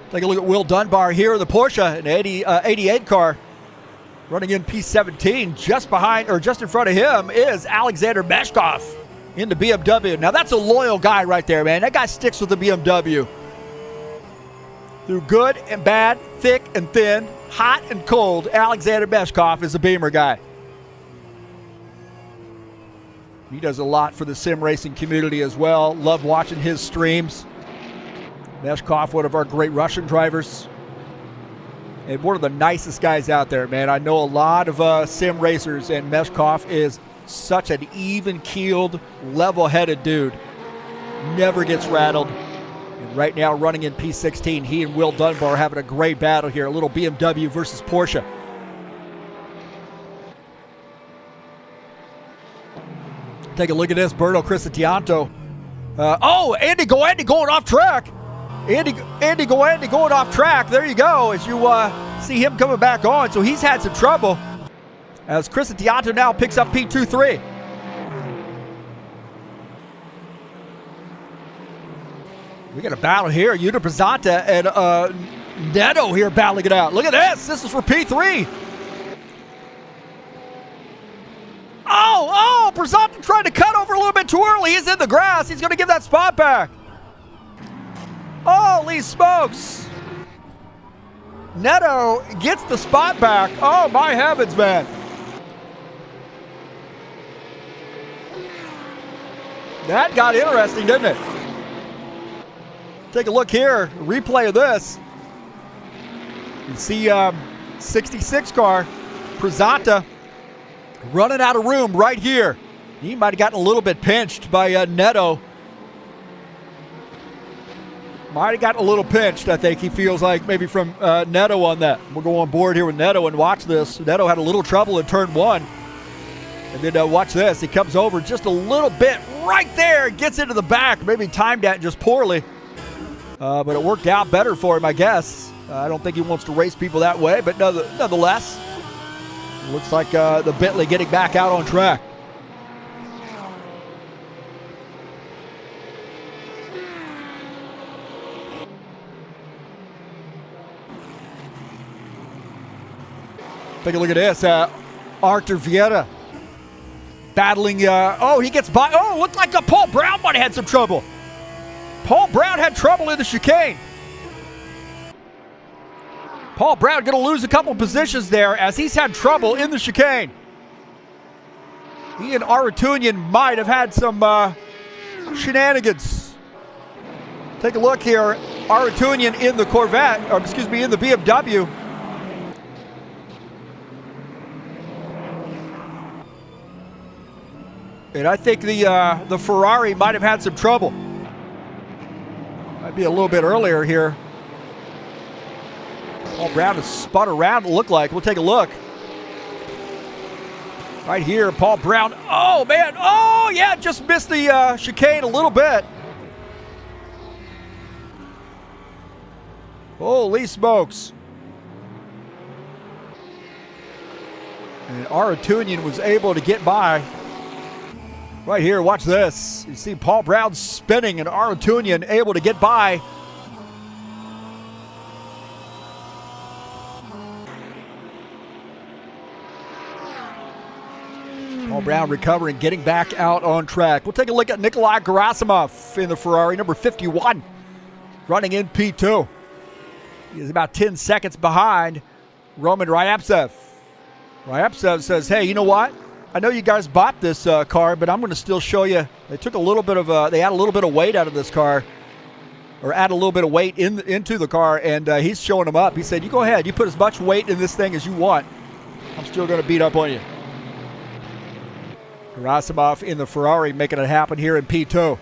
Take a look at Will Dunbar here in the Porsche, an 88 car. Running in P17, just behind or just in front of him is Alexander Meshkov in the BMW. Now that's a loyal guy right there, man. That guy sticks with the BMW. Through good and bad, thick and thin, hot and cold, Alexander Meshkov is a Beamer guy. He does a lot for the sim racing community as well. Love watching his streams. Meshkov, one of our great Russian drivers. And one of the nicest guys out there, man. I know a lot of sim racers, and Meshkov is such an even-keeled, level-headed dude. Never gets rattled. And right now, running in P16, he and Will Dunbar are having a great battle here. A little BMW versus Porsche. Take a look at this, Berto Cristianto. Andy going off track. Andy going off track. There you go, as you see him coming back on. So he's had some trouble as Cristianto now picks up P23. We got a battle here. Yuta Pizzanta and Neto here battling it out. Look at this. This is for P3. Pizzanta trying to cut over a little bit too early. He's in the grass. He's going to give that spot back. Holy smokes. Neto gets the spot back. Oh, my heavens, man. That got interesting, didn't it? Take a look here. A replay of this. You see 66 car, Pizzanta, running out of room right here. He might have gotten a little bit pinched by Neto. Might have gotten a little pinched, I think. He feels like maybe from Neto on that. We'll go on board here with Neto and watch this. Neto had a little trouble in turn one. And then watch this. He comes over just a little bit right there. Gets into the back. Maybe timed that just poorly. But it worked out better for him, I guess. I don't think he wants to race people that way. But nonetheless, looks like the Bentley getting back out on track. Take a look at this. Arthur Vieira battling. He gets by. Looked like Paul Brown might have had some trouble. Paul Brown had trouble in the chicane. Paul Brown going to lose a couple positions there as he's had trouble in the chicane. He and Aratunian might have had some shenanigans. Take a look here. Aratunian in the Corvette, in the BMW. And I think the Ferrari might have had some trouble. Might be a little bit earlier here. Paul Brown has spun around, it looked like. We'll take a look. Right here, Paul Brown. Oh, man. Oh, yeah, just missed the chicane a little bit. Holy smokes. And Aratunian was able to get by. Right here, watch this. You see Paul Brown spinning and Aratunian able to get by. Paul Brown recovering, getting back out on track. We'll take a look at Nikolai Gerasimov in the Ferrari, number 51, running in P2. He is about 10 seconds behind Roman Ryabtsev. Ryabtsev says, hey, you know what? I know you guys bought this car, but I'm going to still show you. They took a little bit of, they add a little bit of weight out of this car, or add a little bit of weight into the car, and he's showing them up. He said, you go ahead. You put as much weight in this thing as you want. I'm still going to beat up on you. Gerasimov in the Ferrari making it happen here in P2.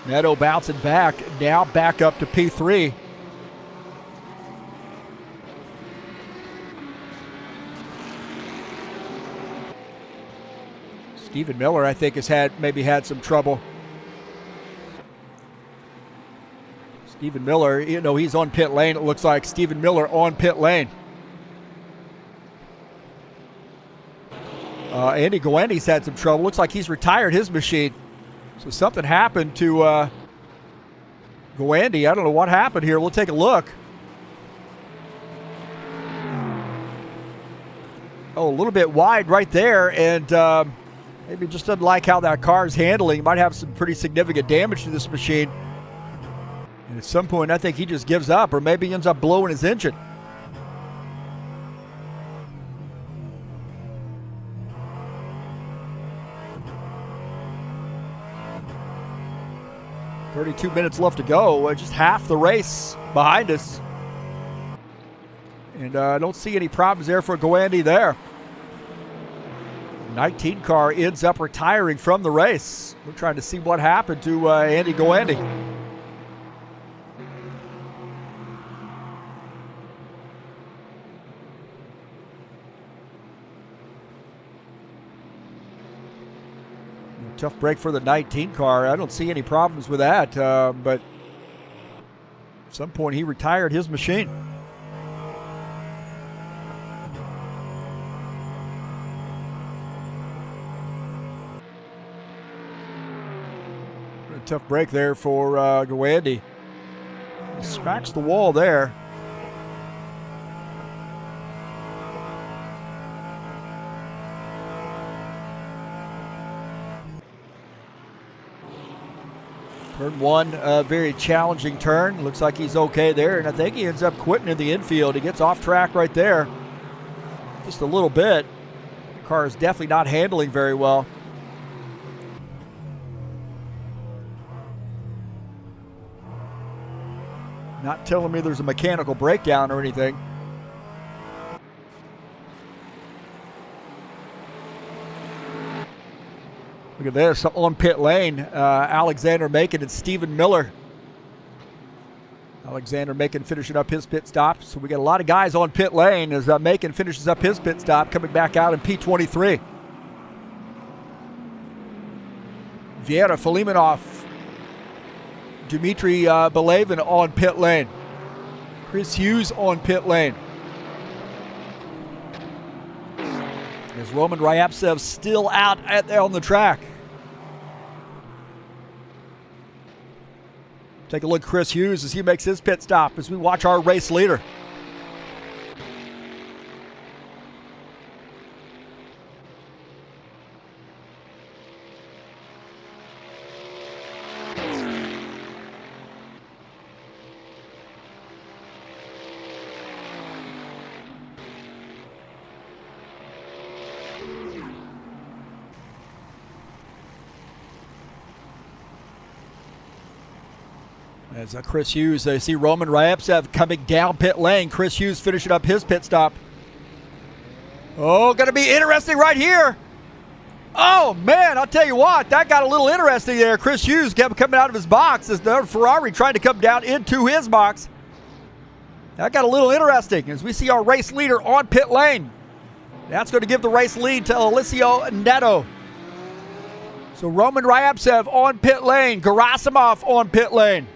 Neto bouncing back, now back up to P3. Stephen Miller, I think, has maybe had some trouble. Stephen Miller, he's on pit lane. It looks like Stephen Miller on pit lane. Andy Gwendy's had some trouble. Looks like he's retired his machine. So something happened to Gwendy. I don't know what happened here. We'll take a look. A little bit wide right there, and maybe just doesn't like how that car is handling. Might have some pretty significant damage to this machine. And at some point, I think he just gives up, or maybe ends up blowing his engine. 32 minutes left to go. Just half the race behind us. And I don't see any problems there for Goandi there. 19 car ends up retiring from the race. We're trying to see what happened to Andy Goandi. Tough break for the 19 car. I don't see any problems with that, but at some point he retired his machine. A tough break there for Goandi. He smacks the wall there. Turn one, a very challenging turn. Looks like he's okay there, and I think he ends up quitting in the infield. He gets off track right there. Just a little bit. The car is definitely not handling very well. Not telling me there's a mechanical breakdown or anything. Look at this, on pit lane, Alexander Macon and Stephen Miller. Alexander Macon finishing up his pit stop. So we got a lot of guys on pit lane as Macon finishes up his pit stop, coming back out in P23. Vieira, Filimonov, Dmitry Belavin on pit lane. Chris Hughes on pit lane. Is Roman Ryaptsev still out on the track? Take a look at Chris Hughes as he makes his pit stop as we watch our race leader. As Chris Hughes, I see Roman Ryaptsev coming down pit lane. Chris Hughes finishing up his pit stop. Oh, going to be interesting right here. Oh, man, I'll tell you what, that got a little interesting there. Chris Hughes kept coming out of his box as the Ferrari trying to come down into his box. That got a little interesting as we see our race leader on pit lane. That's going to give the race lead to Alessio Neto. So Roman Ryaptsev on pit lane. Gerasimov on pit lane.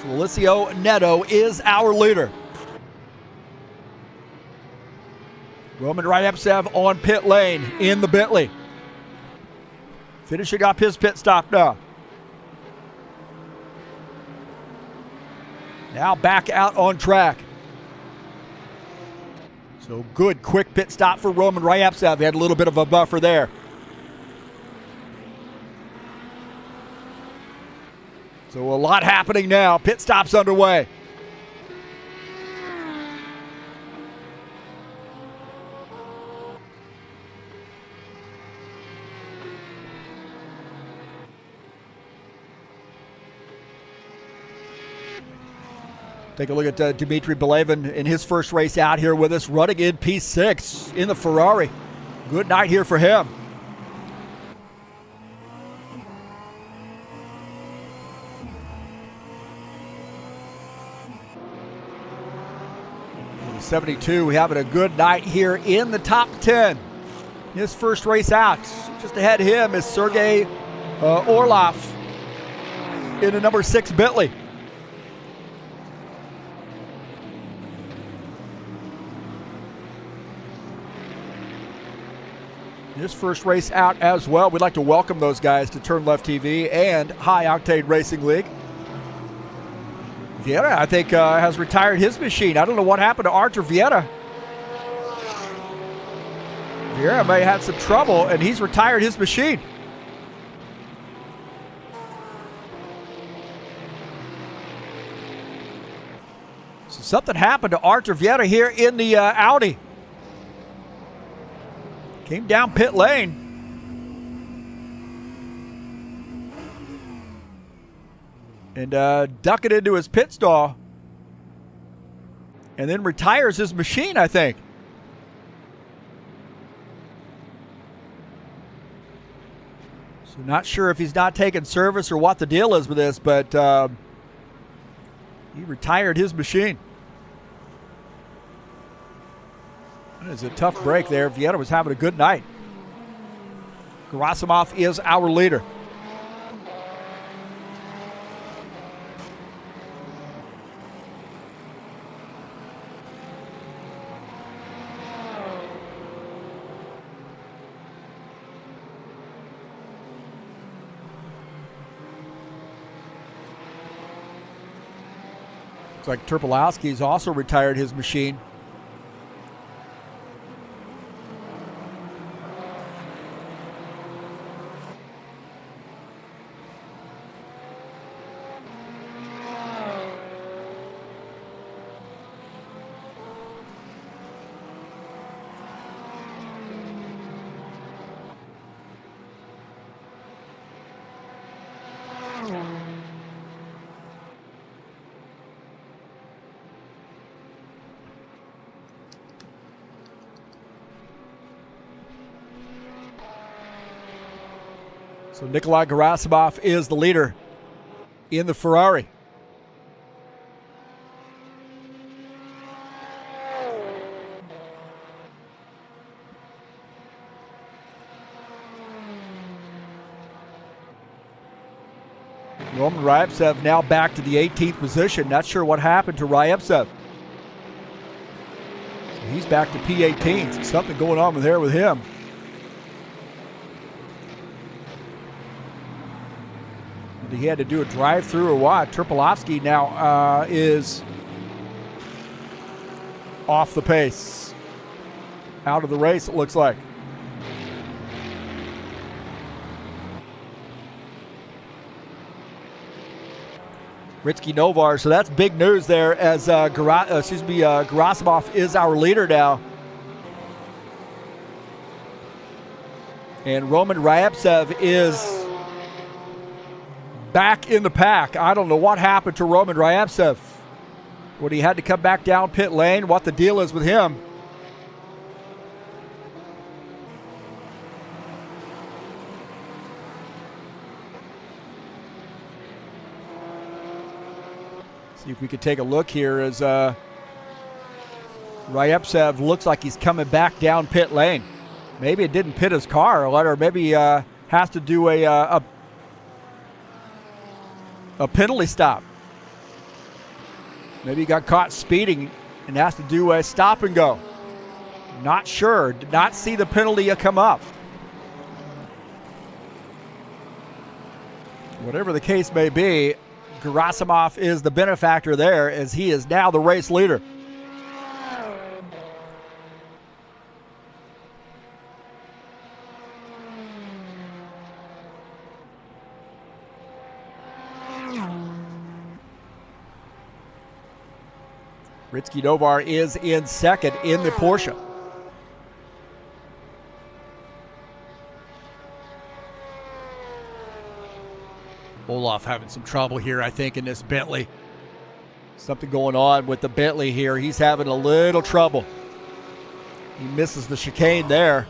Alessio Neto is our leader. Roman Ryaptsev on pit lane in the Bentley. Finishing up his pit stop now. Now back out on track. So good quick pit stop for Roman Ryaptsev. He had a little bit of a buffer there. So a lot happening now. Pit stop's underway. Take a look at Dmitry Belavin in his first race out here with us, running in P6 in the Ferrari. Good night here for him. 72, we having a good night here in the top 10. His first race out. Just ahead of him is Sergey Orlov in a number 6 Bentley. His first race out as well. We'd like to welcome those guys to TurnLeftTV and High Octane Racing League. Vieira, I think, has retired his machine. I don't know what happened to Artur Vieira. Vieira may have had some trouble, and he's retired his machine. So something happened to Artur Vieira here in the Audi. Came down pit lane. And duck it into his pit stall. And then retires his machine, I think. So not sure if he's not taking service or what the deal is with this, but he retired his machine. That is a tough break there. Vieira was having a good night. Gerasimov is our leader. Looks like Turpolowski's also retired his machine. So Nikolai Gerasimov is the leader in the Ferrari. Roman Ryabtsev now back to the 18th position. Not sure what happened to Ryabtsev. So he's back to P18. So something going on with him. He had to do a drive-through or what? Turpolowski now is off the pace. Out of the race, it looks like. Ritsky Novar, so that's big news there as Gerasimov is our leader now. And Roman Ryabtsev is back in the pack. I don't know what happened to Roman Ryabtsev. When he had to come back down pit lane, what the deal is with him. See if we could take a look here as Ryabtsev looks like he's coming back down pit lane. Maybe it didn't pit his car, or maybe has to do a penalty stop. Maybe he got caught speeding and has to do a stop and go. Not sure. Did not see the penalty come up. Whatever the case may be, Gerasimov is the benefactor there as he is now the race leader. Ritsky Novar is in second in the Porsche. Olaf having some trouble here, I think, in this Bentley. Something going on with the Bentley here. He's having a little trouble. He misses the chicane there.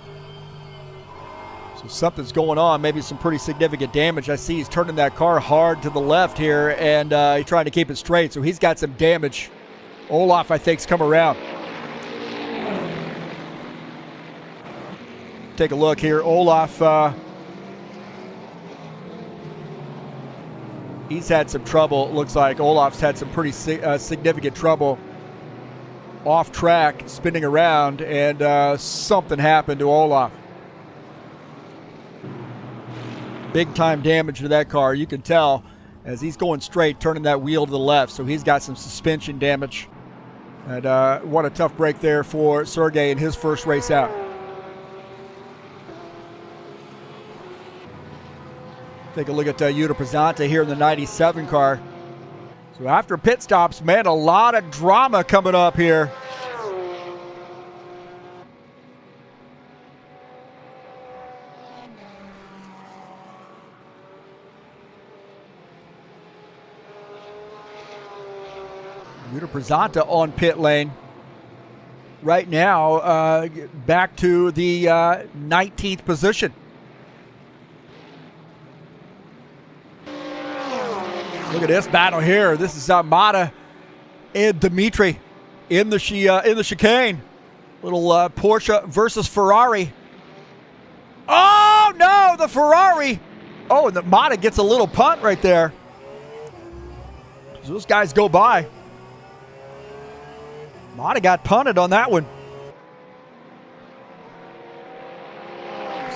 So something's going on, maybe some pretty significant damage. I see he's turning that car hard to the left here, and he's trying to keep it straight, so he's got some damage. Olaf, I think, has come around. Take a look here. Olaf, he's had some trouble. It looks like Olaf's had some pretty significant trouble off track, spinning around, and something happened to Olaf. Big time damage to that car. You can tell as he's going straight, turning that wheel to the left. So he's got some suspension damage. And what a tough break there for Sergey in his first race out. Take a look at Yuta Pazante here in the 97 car. So after pit stops, man, a lot of drama coming up here. Yuta Presanta on pit lane. Right now, back to the 19th position. Look at this battle here. This is Mata and Dimitri in the chicane. Little Porsche versus Ferrari. Oh no, the Ferrari! Oh, and the Mata gets a little punt right there. So those guys go by. Mata got punted on that one.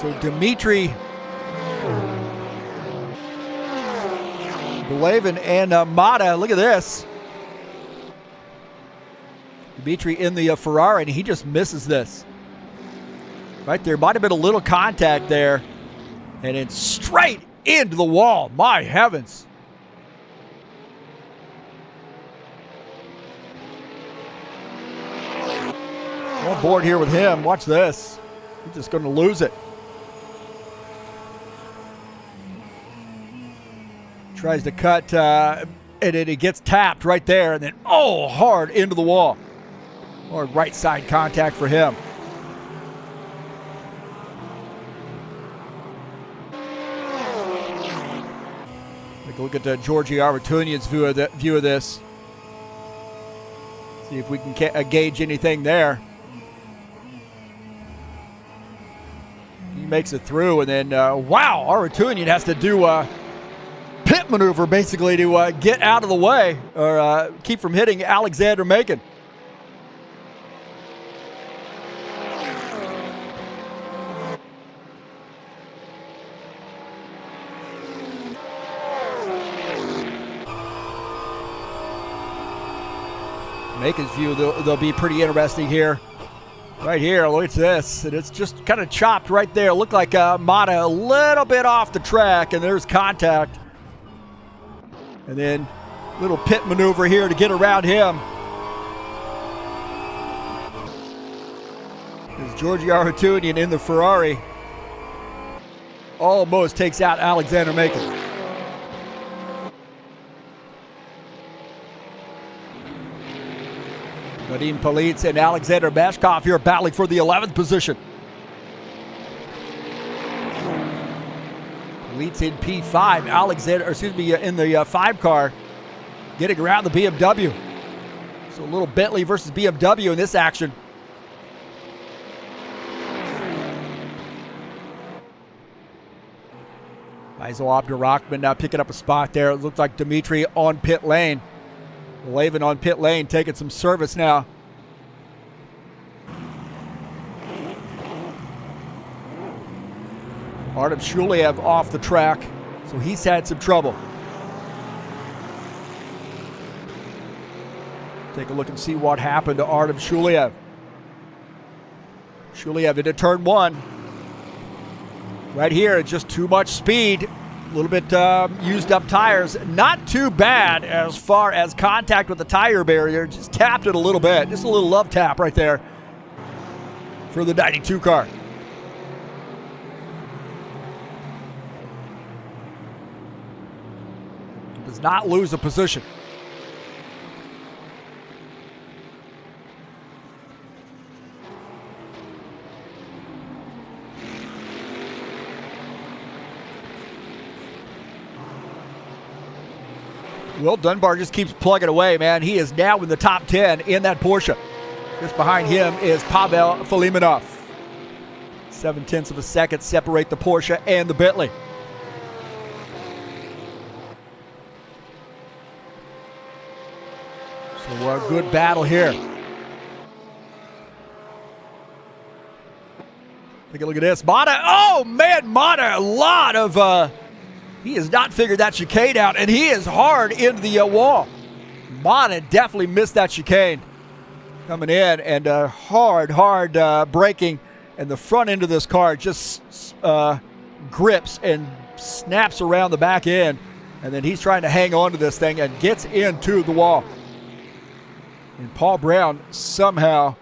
So Dimitri, Belavin, and Mata, look at this. Dimitri in the Ferrari, and he just misses this. Right there, might have been a little contact there. And it's straight into the wall. My heavens. On board here with him. Watch this. He's just going to lose it. Tries to cut, and it gets tapped right there. And then, oh, hard into the wall. Or right side contact for him. Take a look at Georgi Arvatunian's view of this. See if we can gauge anything there. He makes it through, and then, wow, Arvatunian has to do a pit maneuver, basically, to get out of the way or keep from hitting Alexander Macon. Macon's view, they'll be pretty interesting here. Right here, look at this. And it's just kind of chopped right there. Looked like Mata a little bit off the track, and there's contact. And then little pit maneuver here to get around him. There's Georgi Arvatunian in the Ferrari. Almost takes out Alexander Macon. Vadim Politz and Alexander Mashkov here battling for the 11th position. Politz in P5, in the 5 car, getting around the BMW. So a little Bentley versus BMW in this action. Faisal Abdurrahman now picking up a spot there. It looks like Dimitri on pit lane. Belavin on pit lane, taking some service now. Artem Shuliev off the track, so he's had some trouble. Take a look and see what happened to Artem Shuliev. Shuliev into turn 1. Right here, just too much speed. A little bit used up tires. Not too bad as far as contact with the tire barrier. Just tapped it a little bit. Just a little love tap right there for the 92 car. Does not lose a position. Will Dunbar just keeps plugging away, man. He is now in the top 10 in that Porsche. Just behind him is Pavel Filimonov. 0.7 of a second separate the Porsche and the Bentley. So a good battle here. Take a look at this. Mata, oh man, Mata, a lot of... He has not figured that chicane out, and he is hard into the wall. Mata definitely missed that chicane. Coming in and hard braking, and the front end of this car just grips and snaps around the back end, and then he's trying to hang on to this thing and gets into the wall. And Paul Brown somehow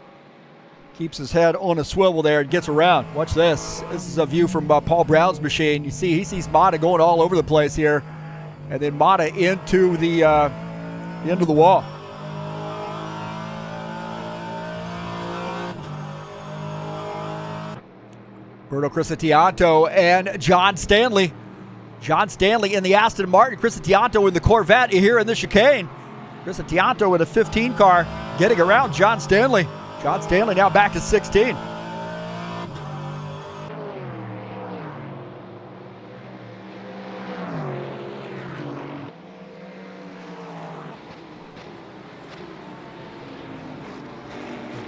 keeps his head on a swivel there and gets around. Watch this. This is a view from Paul Brown's machine. You see, he sees Mata going all over the place here. And then Mata into the end of the wall. Roberto Crisatianto and John Stanley. John Stanley in the Aston Martin, Crisatianto in the Corvette here in the chicane. Crisatianto with a 15 car getting around John Stanley. John Stanley now back to 16.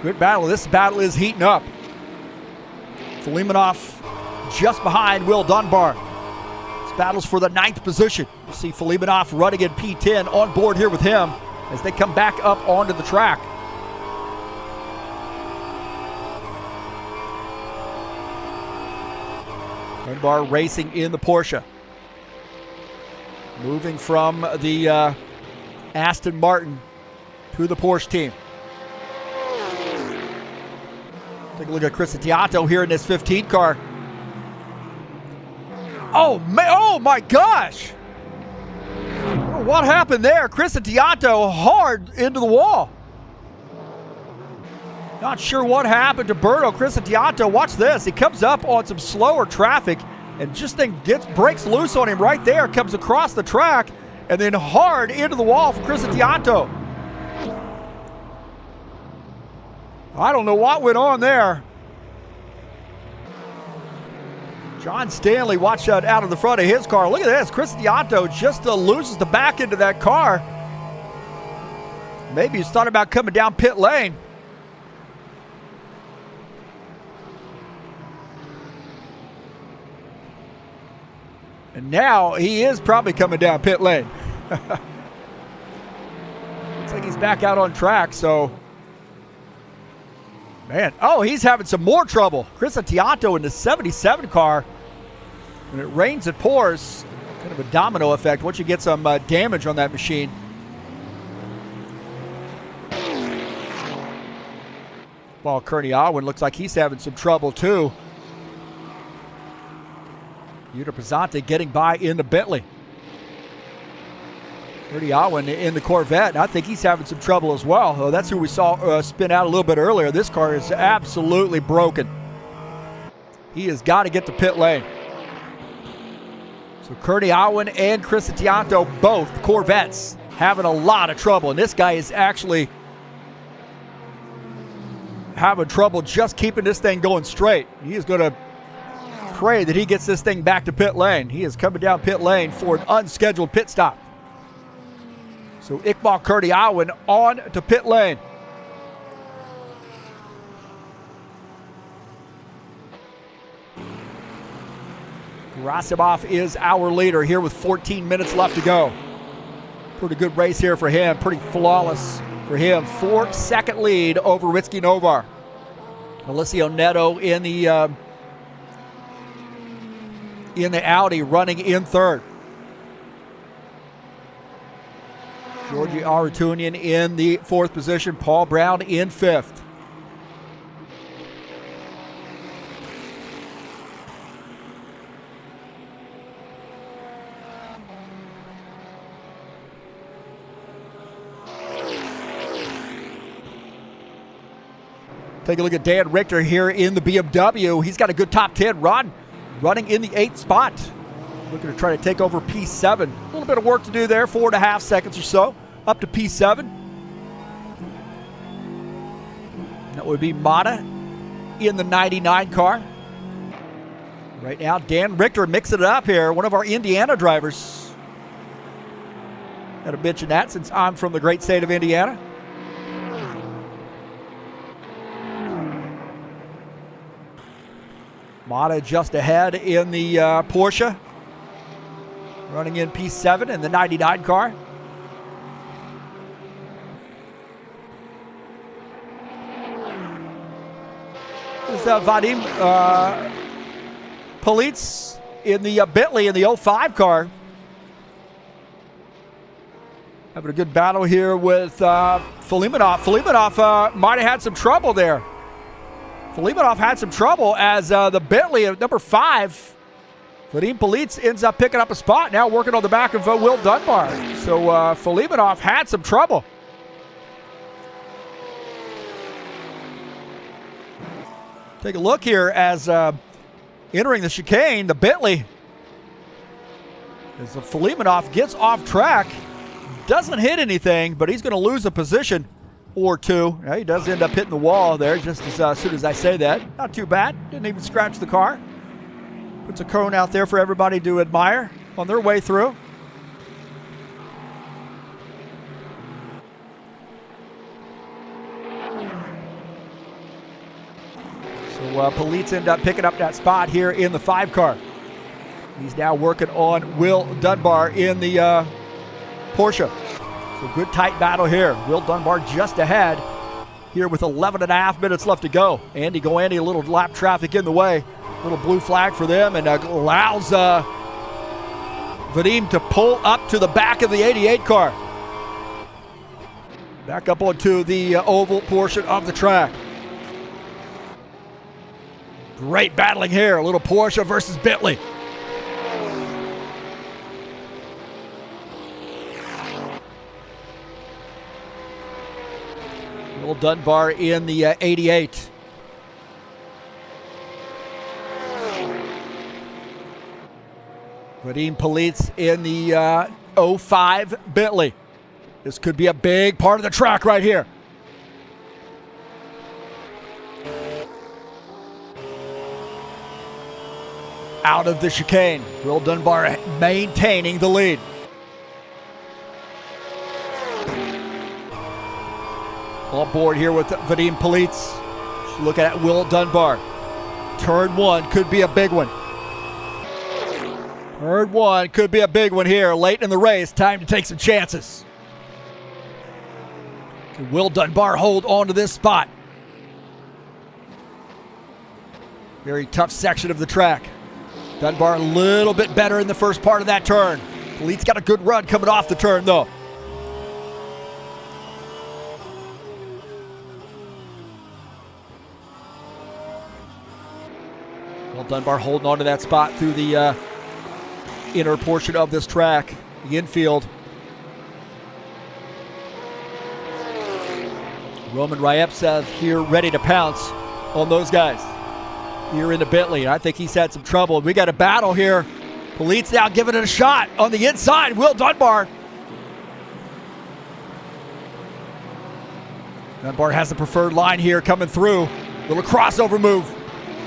Good battle. This battle is heating up. Filimonov just behind Will Dunbar. This battle's for the 9th position. You see Filimonov running in P10 on board here with him as they come back up onto the track. Dunbar racing in the Porsche. Moving from the Aston Martin to the Porsche team. Take a look at Crisatianto here in this 15 car. Oh my gosh! What happened there? Crisatianto hard into the wall. Not sure what happened to Berto Crisatianto. Watch this. He comes up on some slower traffic and just then breaks loose on him right there. Comes across the track and then hard into the wall for Crisatianto. I don't know what went on there. John Stanley, watch out of the front of his car. Look at this. Crisatianto just loses the back end of that car. Maybe he's thought about coming down pit lane. And now he is probably coming down pit lane. Looks like he's back out on track, so... Man, oh, he's having some more trouble. Crisatianto in the 77 car. When it rains, it pours. Kind of a domino effect once you get some damage on that machine. Well, Kearney Alwyn looks like he's having some trouble too. Yuta Pizzante getting by in the Bentley. Kearney Alwyn in the Corvette, and I think he's having some trouble as well. That's who we saw spin out a little bit earlier. This car is absolutely broken. He has got to get to pit lane. So Kearney Alwyn and Crisatianto, both Corvettes, having a lot of trouble. And this guy is actually having trouble just keeping this thing going straight. He is going to pray that he gets this thing back to pit lane. He is coming down pit lane for an unscheduled pit stop. So Iqbal Kearney Alwyn on to pit lane. Gerasimov is our leader here with 14 minutes left to go. Pretty good race here for him. Pretty flawless for him. 4-second lead over Ritsky Novar. Alessio Neto in the Audi running in third. Georgi Arutunian in the 4th position. Paul Brown in 5th. Take a look at Dan Richter here in the BMW. He's got a good top 10 run, running in the 8th spot. Looking to try to take over P7. A little bit of work to do there, 4.5 seconds or so, up to P7. That would be Mata in the 99 car. Right now, Dan Richter mixing it up here, one of our Indiana drivers. Got to mention that since I'm from the great state of Indiana. Mata just ahead in the Porsche. Running in P7 in the 99 car. This is Vadim Politz in the Bentley in the 05 car. Having a good battle here with Filimonov. Filimonov might have had some trouble there. Filimonov had some trouble as the Bentley at number 5. Vadim Politz ends up picking up a spot, now working on the back of Will Dunbar. So Filimonov had some trouble. Take a look here as Entering the chicane, the Bentley, as the Filimonov gets off track, doesn't hit anything, but he's going to lose a position or two. Yeah, he does end up hitting the wall there just as soon as I say that. Not too bad. Didn't even scratch the car. Puts a cone out there for everybody to admire on their way through. So Police end up picking up that spot here in the 5 car. He's now working on Will Dunbar in the Porsche. So good tight battle here. Will Dunbar just ahead here with 11.5 minutes left to go. Andy a little lap traffic in the way. Little blue flag for them, and allows Vadim to pull up to the back of the 88 car. Back up onto the oval portion of the track. Great battling here. A little Porsche versus Bentley. Will Dunbar in the 88. Vadim Police in the 05 Bentley. This could be a big part of the track right here. Out of the chicane. Will Dunbar maintaining the lead. On board here with Vadim Police. Look at Will Dunbar. Turn 1 could be a big one. Turn 1 could be a big one here late in the race. Time to take some chances. Can Will Dunbar hold on to this spot? Very tough section of the track. Dunbar a little bit better in the first part of that turn. Police got a good run coming off the turn though. Will Dunbar holding on to that spot through the inner portion of this track, the infield. Roman Ryevtsev here ready to pounce on those guys here in the Bentley. I think he's had some trouble. We got a battle here. Police now giving it a shot on the inside. Will Dunbar. Dunbar has the preferred line here coming through. Little crossover move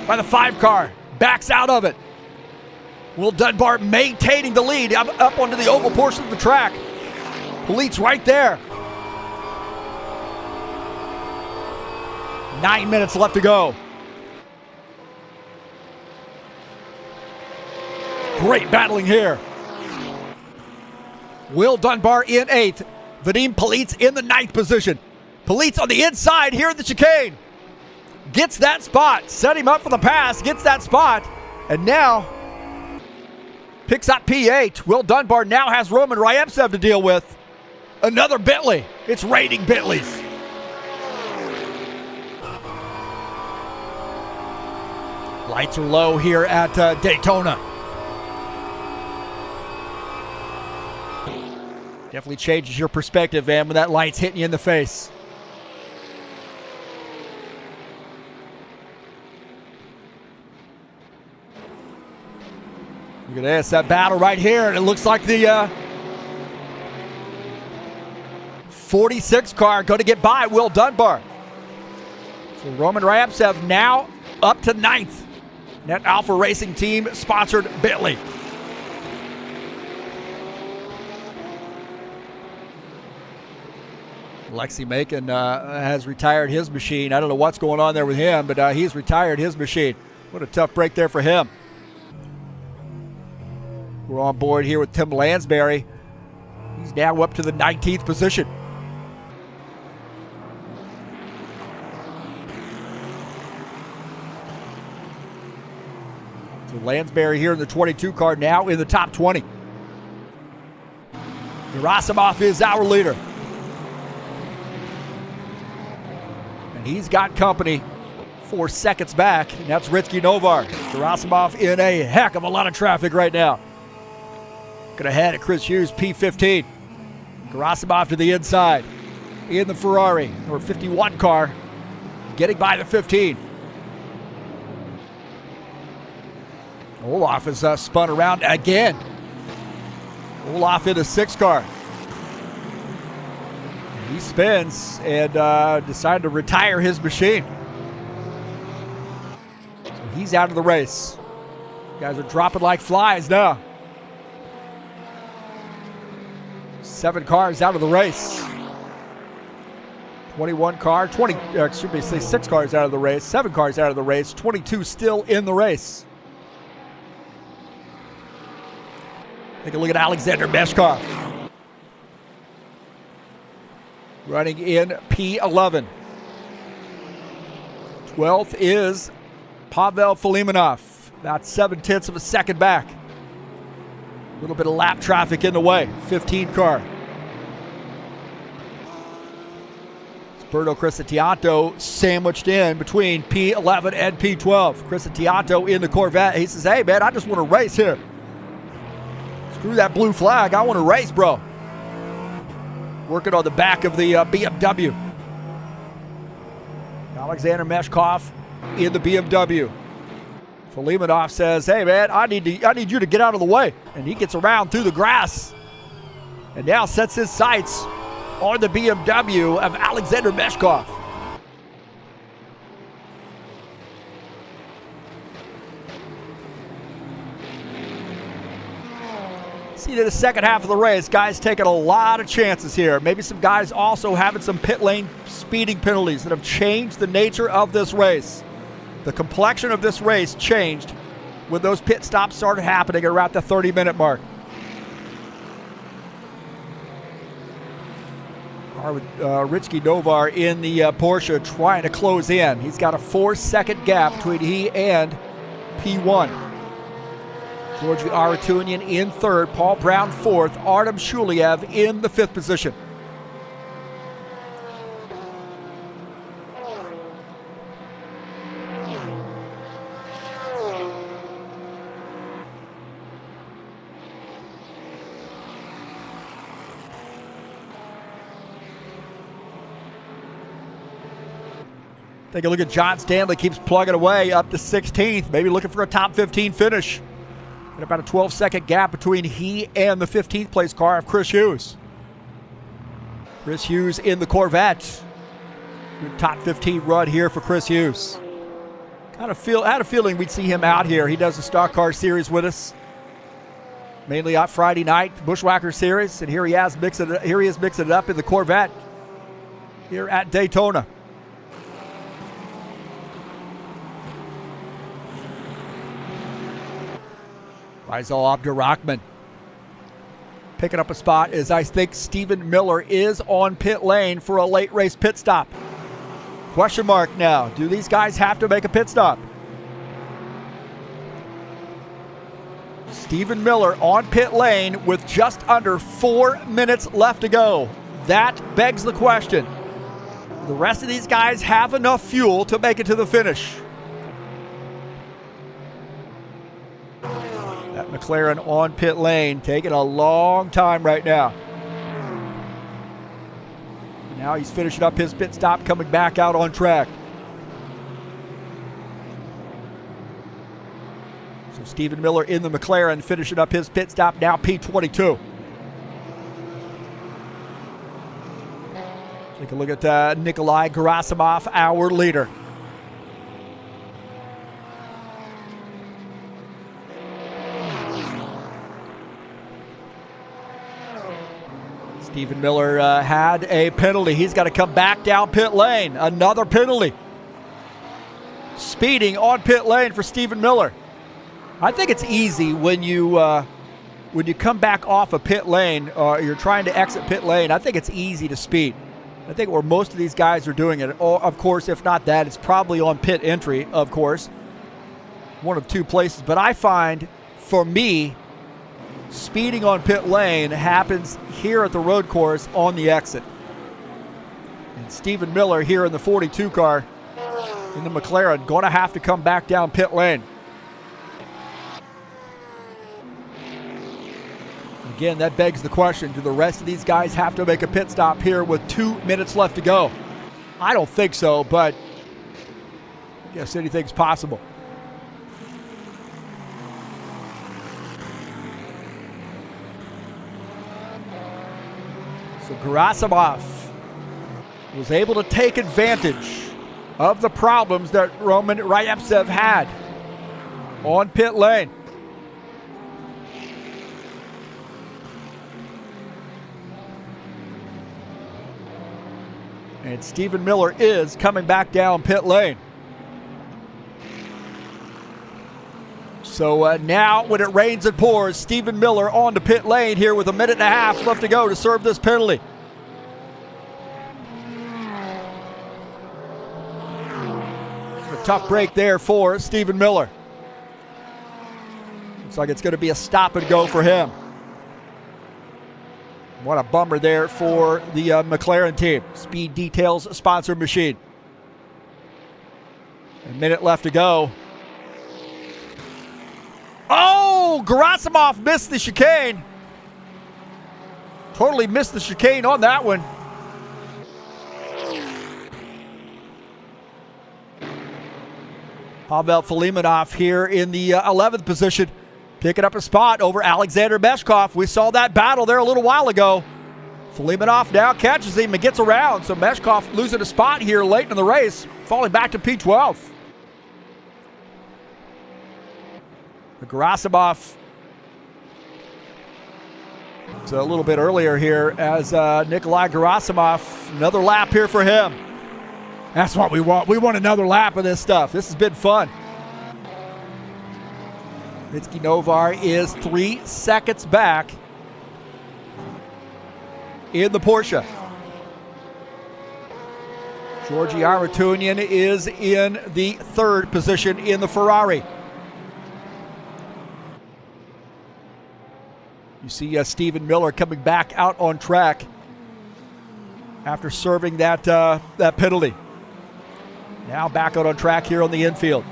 by the 5 car. Backs out of it. Will Dunbar maintaining the lead up onto the oval portion of the track. Police right there. 9 minutes left to go. Great battling here. Will Dunbar in 8th. Vadim Police in the 9th position. Police on the inside here in the chicane. Gets that spot. Set him up for the pass. Gets that spot. And now picks up P8. Will Dunbar now has Roman Ryevtsev to deal with. Another Bentley. It's raining Bentleys. Lights are low here at Daytona. Definitely changes your perspective, man, when that light's hitting you in the face. Look at this, that battle right here. And it looks like the 46 car going to get by Will Dunbar. So Roman Ryevtsev now up to 9th. That Alpha Racing Team sponsored Bentley. Lexi Macon has retired his machine. I don't know what's going on there with him, but he's retired his machine. What a tough break there for him. We're on board here with Tim Lansbury. He's now up to the 19th position. So Lansbury here in the 22 car, now in the top 20. Gerasimov is our leader. And he's got company 4 seconds back, and that's Ritsky Novar. Gerasimov in a heck of a lot of traffic right now. Looking ahead at Chris Hughes, P15. Gerasimov to the inside in the Ferrari, or 51 car, getting by the 15. Olaf is spun around again. Olaf in a 6 car. He spins and decided to retire his machine. So he's out of the race. Guys are dropping like flies now. 7 cars out of the race. 6 cars out of the race. 7 cars out of the race. 22 still in the race. Take a look at Alexander Meshkov. Running in P11. 12th is Pavel Filimonov. About 0.7 of a second back. A little bit of lap traffic in the way. 15 car. Berto Crisatiato sandwiched in between P11 and P12. Crisatiato in the Corvette. He says, hey, man, I just want to race here. Screw that blue flag. I want to race, bro. Working on the back of the BMW. Alexander Meshkov in the BMW. Filimonov says, hey, man, I need you to get out of the way. And he gets around through the grass. And now sets his sights on the BMW of Alexander Meshkov. See, to the second half of the race, guys taking a lot of chances here. Maybe some guys also having some pit lane speeding penalties that have changed the nature of this race. The complexion of this race changed when those pit stops started happening around the 30-minute mark. Richie Novar in the Porsche trying to close in. He's got a 4-second gap between he and P1. Georgi Aratunian in 3rd, Paul Brown 4th, Artem Shuliev in the 5th position. Take a look at John Stanley, keeps plugging away up to 16th, maybe looking for a top 15 finish. And about a 12-second gap between he and the 15th place car of Chris Hughes. Chris Hughes in the Corvette. Good top 15 run here for Chris Hughes. Had a feeling we'd see him out here. He does the Stock Car Series with us, mainly on Friday night, Bushwhacker Series, and here he is mixing it up in the Corvette here at Daytona. Faisal Abdurrahman picking up a spot as I think Stephen Miller is on pit lane for a late race pit stop. Question mark now. Do these guys have to make a pit stop? Stephen Miller on pit lane with just under 4 minutes left to go. That begs the question. The rest of these guys have enough fuel to make it to the finish. That McLaren on pit lane taking a long time right now. Now he's finishing up his pit stop, coming back out on track. So Stephen Miller in the McLaren finishing up his pit stop, now P22. Take a look at Nikolai Gerasimov, our leader. Stephen Miller had a penalty. He's got to come back down pit lane. Another penalty. Speeding on pit lane for Stephen Miller. I think it's easy when you come back off a pit lane or you're trying to exit pit lane. I think it's easy to speed. I think where most of these guys are doing it, or of course, if not that, it's probably on pit entry, of course. One of two places. But I find, for me, speeding on pit lane happens here at the road course on the exit. And Stephen Miller here in the 42 car in the McLaren going to have to come back down pit lane. Again, that begs the question, do the rest of these guys have to make a pit stop here with 2 minutes left to go? I don't think so, but I guess anything's possible. So Gerasimov was able to take advantage of the problems that Roman Ryevtsev had on pit lane. And Stephen Miller is coming back down pit lane. So now when it rains and pours, Stephen Miller on to pit lane here with a minute and a half left to go to serve this penalty. A tough break there for Stephen Miller. Looks like it's going to be a stop and go for him. What a bummer there for the McLaren team. Speed Details sponsored machine. A minute left to go. Oh, Gerasimov missed the chicane. Totally missed the chicane on that one. Pavel Filimonov here in the 11th position, picking up a spot over Alexander Meshkov. We saw that battle there a little while ago. Filimonov now catches him and gets around. So Meshkov losing a spot here late in the race, falling back to P12. Gerasimov, it's a little bit earlier here as Nikolai Gerasimov, another lap here for him. That's what we want. We want another lap of this stuff. This has been fun. Mitski Novar is 3 seconds back in the Porsche. Georgi Aratunian is in the 3rd position in the Ferrari. You see Stephen Miller coming back out on track after serving that penalty. Now back out on track here on the infield.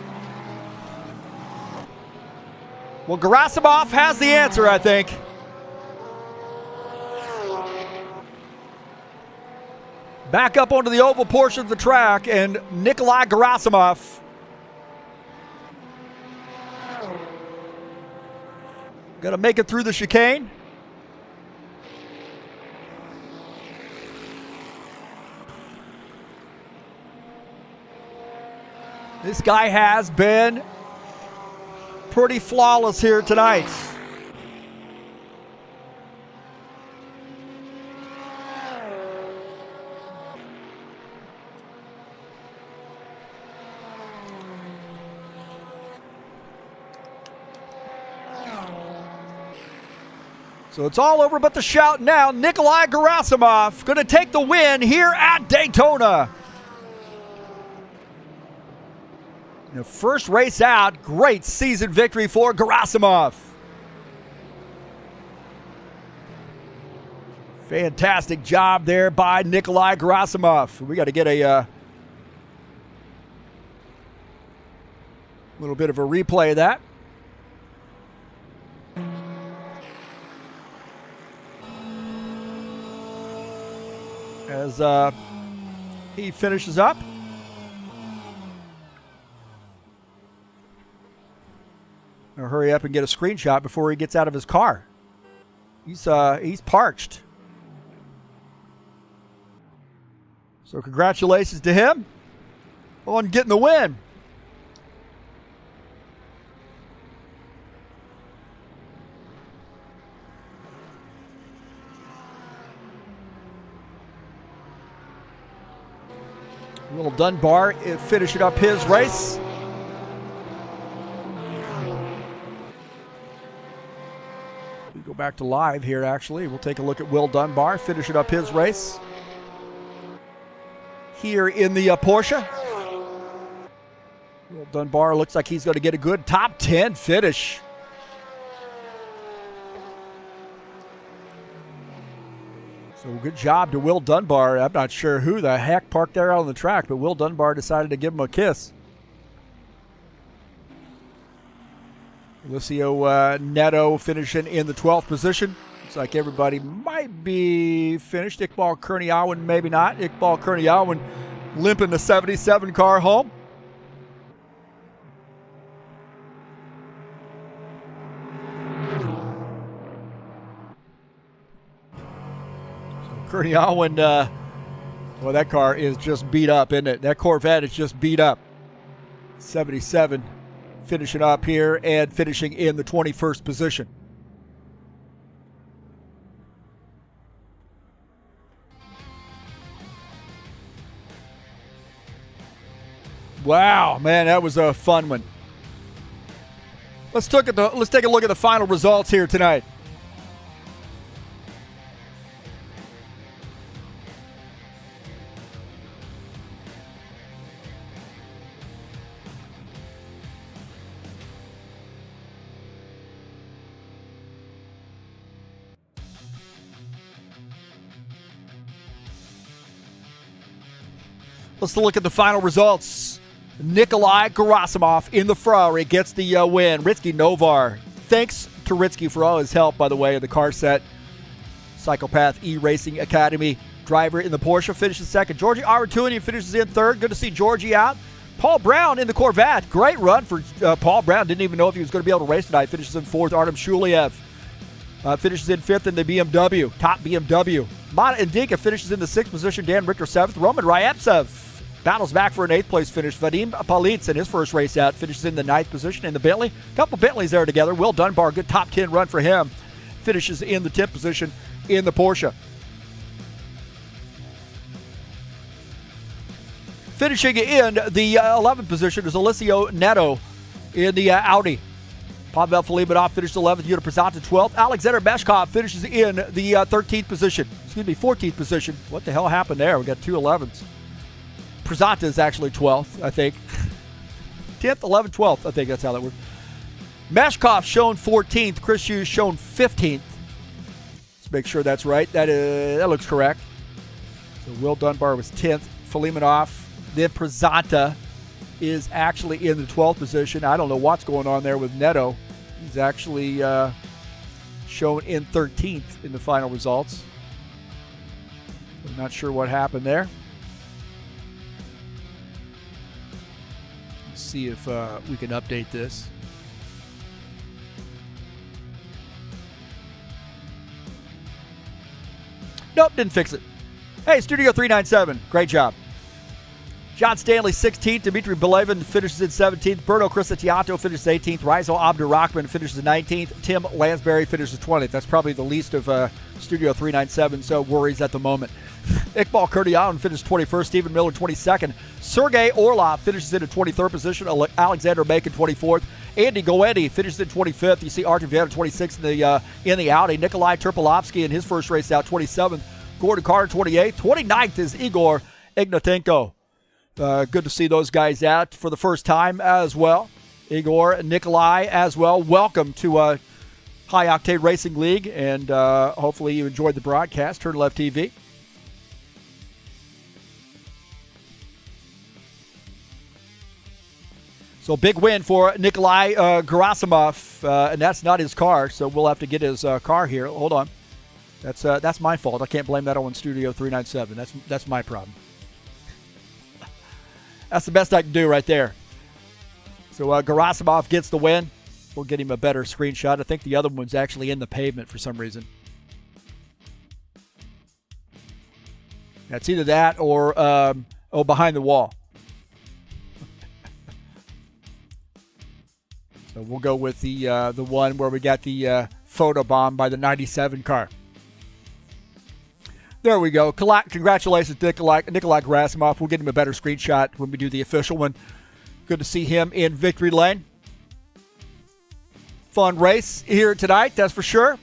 Well, Gerasimov has the answer, I think. Back up onto the oval portion of the track, and Nikolai Gerasimov gonna make it through the chicane. This guy has been pretty flawless here tonight. So it's all over but the shout now. Nikolai Gerasimov going to take the win here at Daytona. The first race out, great season victory for Gerasimov. Fantastic job there by Nikolai Gerasimov. We got to get a little bit of a replay of that. As he finishes up. I'll hurry up and get a screenshot before he gets out of his car. He's parched. So congratulations to him on getting the win. Will Dunbar finishing up his race. We go back to live here, actually. We'll take a look at Will Dunbar finishing up his race here in the Porsche. Will Dunbar looks like he's going to get a good top 10 finish. So good job to Will Dunbar. I'm not sure who the heck parked there out on the track, but Will Dunbar decided to give him a kiss. Lucio Neto finishing in the 12th position. Looks like everybody might be finished. Iqbal Kurniawan, maybe not. Iqbal Kurniawan limping the 77 car home. Kurniawan, well, that car is just beat up, isn't it? That Corvette is just beat up. 77 finishing up here and finishing in the 21st position. Wow, man, that was a fun one. Let's take a look at the final results here tonight. Let's look at the final results. Nikolai Gerasimov in the Ferrari gets the win. Ritsky Novar. Thanks to Ritsky for all his help, by the way, in the car set. Psychopath E-Racing Academy driver in the Porsche finishes second. Georgie Artunian finishes in third. Good to see Georgie out. Paul Brown in the Corvette. Great run for Paul Brown. Didn't even know if he was going to be able to race tonight. Finishes in fourth. Artem Shuliev finishes in fifth in the BMW. Top BMW. Mata Indika finishes in the sixth position. Dan Richter seventh. Roman Ryabtsev battles back for an eighth place finish. Vadim Palitz in his first race out finishes in the ninth position in the Bentley. A couple Bentleys there together. Will Dunbar, good top 10 run for him. Finishes in the 10th position in the Porsche. Finishing in the 11th position is Alessio Neto in the Audi. Pavel Filimonov finishes 11th. Yuta Przanta 12th. Alexander Meshkov finishes in the 13th position. 14th position. What the hell happened there? We got two 11s. Przanta is actually 12th, I think. 10th, 11th, 12th. I think that's how that works. Meshkov shown 14th. Chris Hughes shown 15th. Let's make sure that's right. That looks correct. So Will Dunbar was 10th. Filimonov. Then Przanta is actually in the 12th position. I don't know what's going on there with Neto. He's actually shown in 13th in the final results. I'm not sure what happened there. See if we can update this. Nope, didn't fix it. Hey, Studio 397, great job. John Stanley 16th, Dmitry Belevin finishes in 17th, Berto Crisatiato finishes 18th, Rizal Abdurrahman finishes 19th, Tim Lansbury finishes 20th. That's probably the least of Studio 397, so worries at the moment. Iqbal Kurdian finished 21st, Stephen Miller 22nd, Sergei Orlov finishes in the 23rd position, Alexander Macon 24th, Andy Goetti finishes in 25th. You see Artem Vieta 26th in the Audi, Nikolai Terpolovsky in his first race out 27th, Gordon Carter 28th, 29th is Igor Ignatenko. Good to see those guys out for the first time as well. Igor, Nikolai as well. Welcome to High Octane Racing League, and hopefully you enjoyed the broadcast. TurnLeftTV. So big win for Nikolai Gerasimov, and that's not his car, so we'll have to get his car here. Hold on. That's my fault. I can't blame that on Studio 397. That's my problem. That's the best I can do right there. So Gerasimov gets the win. We'll get him a better screenshot. I think the other one's actually in the pavement for some reason. That's either that or behind the wall. So we'll go with the one where we got the photo bomb by the 97 car. There we go. Congratulations, Nikolai Gerasimov. We'll get him a better screenshot when we do the official one. Good to see him in victory lane. Fun race here tonight, that's for sure.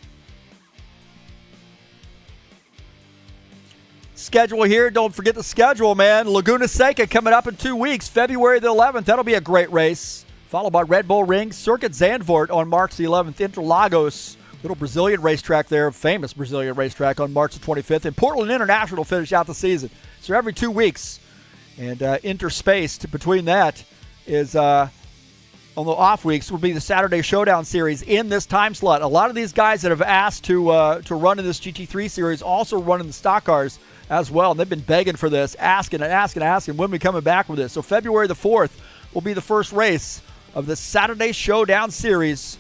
Schedule here. Don't forget the schedule, man. Laguna Seca coming up in 2 weeks, February the 11th. That'll be a great race. Followed by Red Bull Ring, Circuit Zandvoort on March the 11th, Interlagos, little Brazilian racetrack there, famous Brazilian racetrack on March the 25th, and Portland International finish out the season. So every 2 weeks, and interspaced between that is on the off weeks will be the Saturday Showdown Series in this time slot. A lot of these guys that have asked to run in this GT3 series also run in the stock cars as well, and they've been begging for this, asking when we coming back with this. So February the 4th will be the first race of the Saturday Showdown Series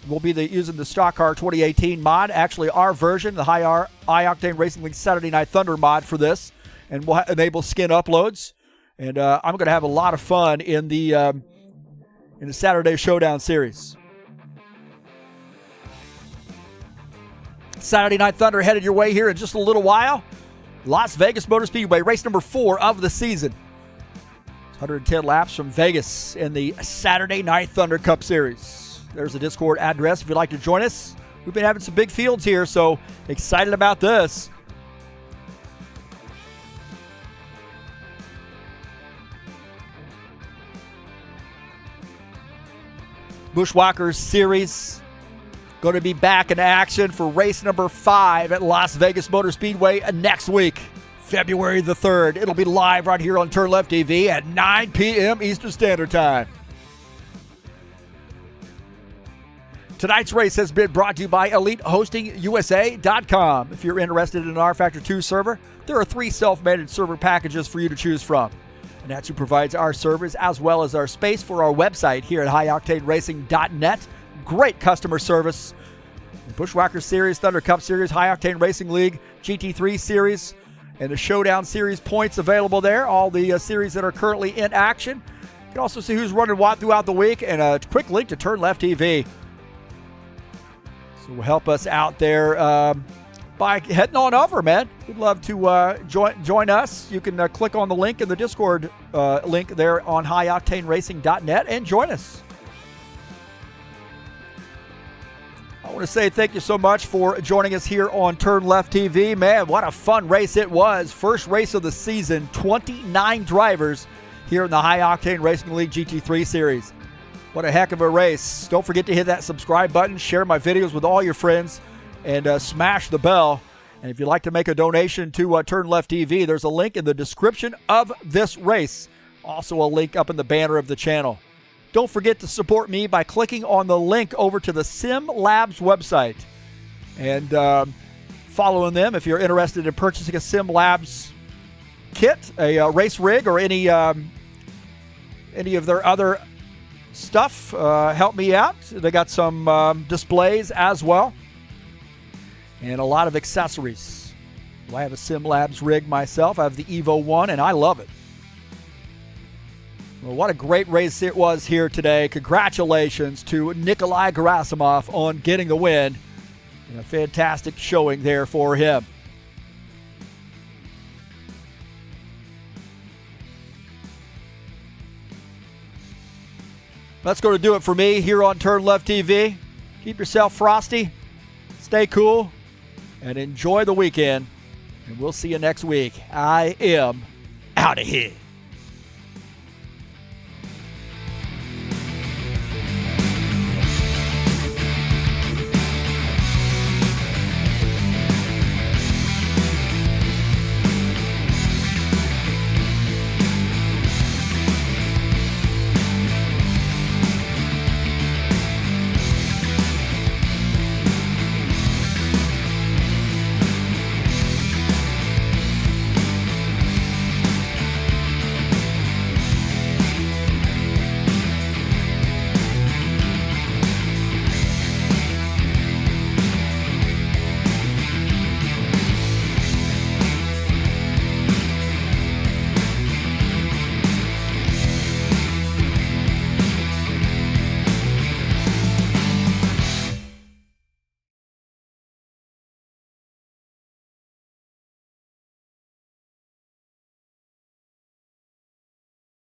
We'll be using the Stock Car 2018 mod, actually our version, the Octane Racing League Saturday Night Thunder mod for this, and we'll enable skin uploads. And I'm going to have a lot of fun in the Saturday Showdown series. Saturday Night Thunder headed your way here in just a little while. Las Vegas Motor Speedway, race number 4 of the season. 110 laps from Vegas in the Saturday Night Thunder Cup Series. There's the Discord address if you'd like to join us. We've been having some big fields here, so excited about this. Bushwhackers Series going to be back in action for race number 5 at Las Vegas Motor Speedway next week, February the 3rd. It'll be live right here on TurnLeftTV at 9 p.m. Eastern Standard Time. Tonight's race has been brought to you by EliteHostingUSA.com. If you're interested in an rFactor 2 server, there are 3 self-managed server packages for you to choose from. And that's who provides our servers as well as our space for our website here at HighOctaneRacing.net. Great customer service. The Bushwhacker Series, Thunder Cup Series, High Octane Racing League, GT3 Series, and the Showdown Series points available there. All the series that are currently in action. You can also see who's running what throughout the week, and a quick link to TurnLeftTV. So help us out there by heading on over, man. We'd love to join us. You can click on the link in the Discord link there on HighOctaneRacing.net and join us. I want to say thank you so much for joining us here on TurnLeftTV. Man, what a fun race it was. First race of the season, 29 drivers here in the High Octane Racing League GT3 Series. What a heck of a race. Don't forget to hit that subscribe button, share my videos with all your friends, and smash the bell. And if you'd like to make a donation to TurnLeftTV, there's a link in the description of this race. Also a link up in the banner of the channel. Don't forget to support me by clicking on the link over to the Sim Labs website and following them if you're interested in purchasing a Sim Labs kit, a race rig, or any of their other stuff. Help me out. They got some displays as well and a lot of accessories. I have a Sim Labs rig myself. I have the Evo 1 and I love it. Well, what a great race it was here today. Congratulations to Nikolai Gerasimov on getting the win. And a fantastic showing there for him. That's going to do it for me here on TurnLeftTV. Keep yourself frosty, stay cool, and enjoy the weekend. And we'll see you next week. I am out of here.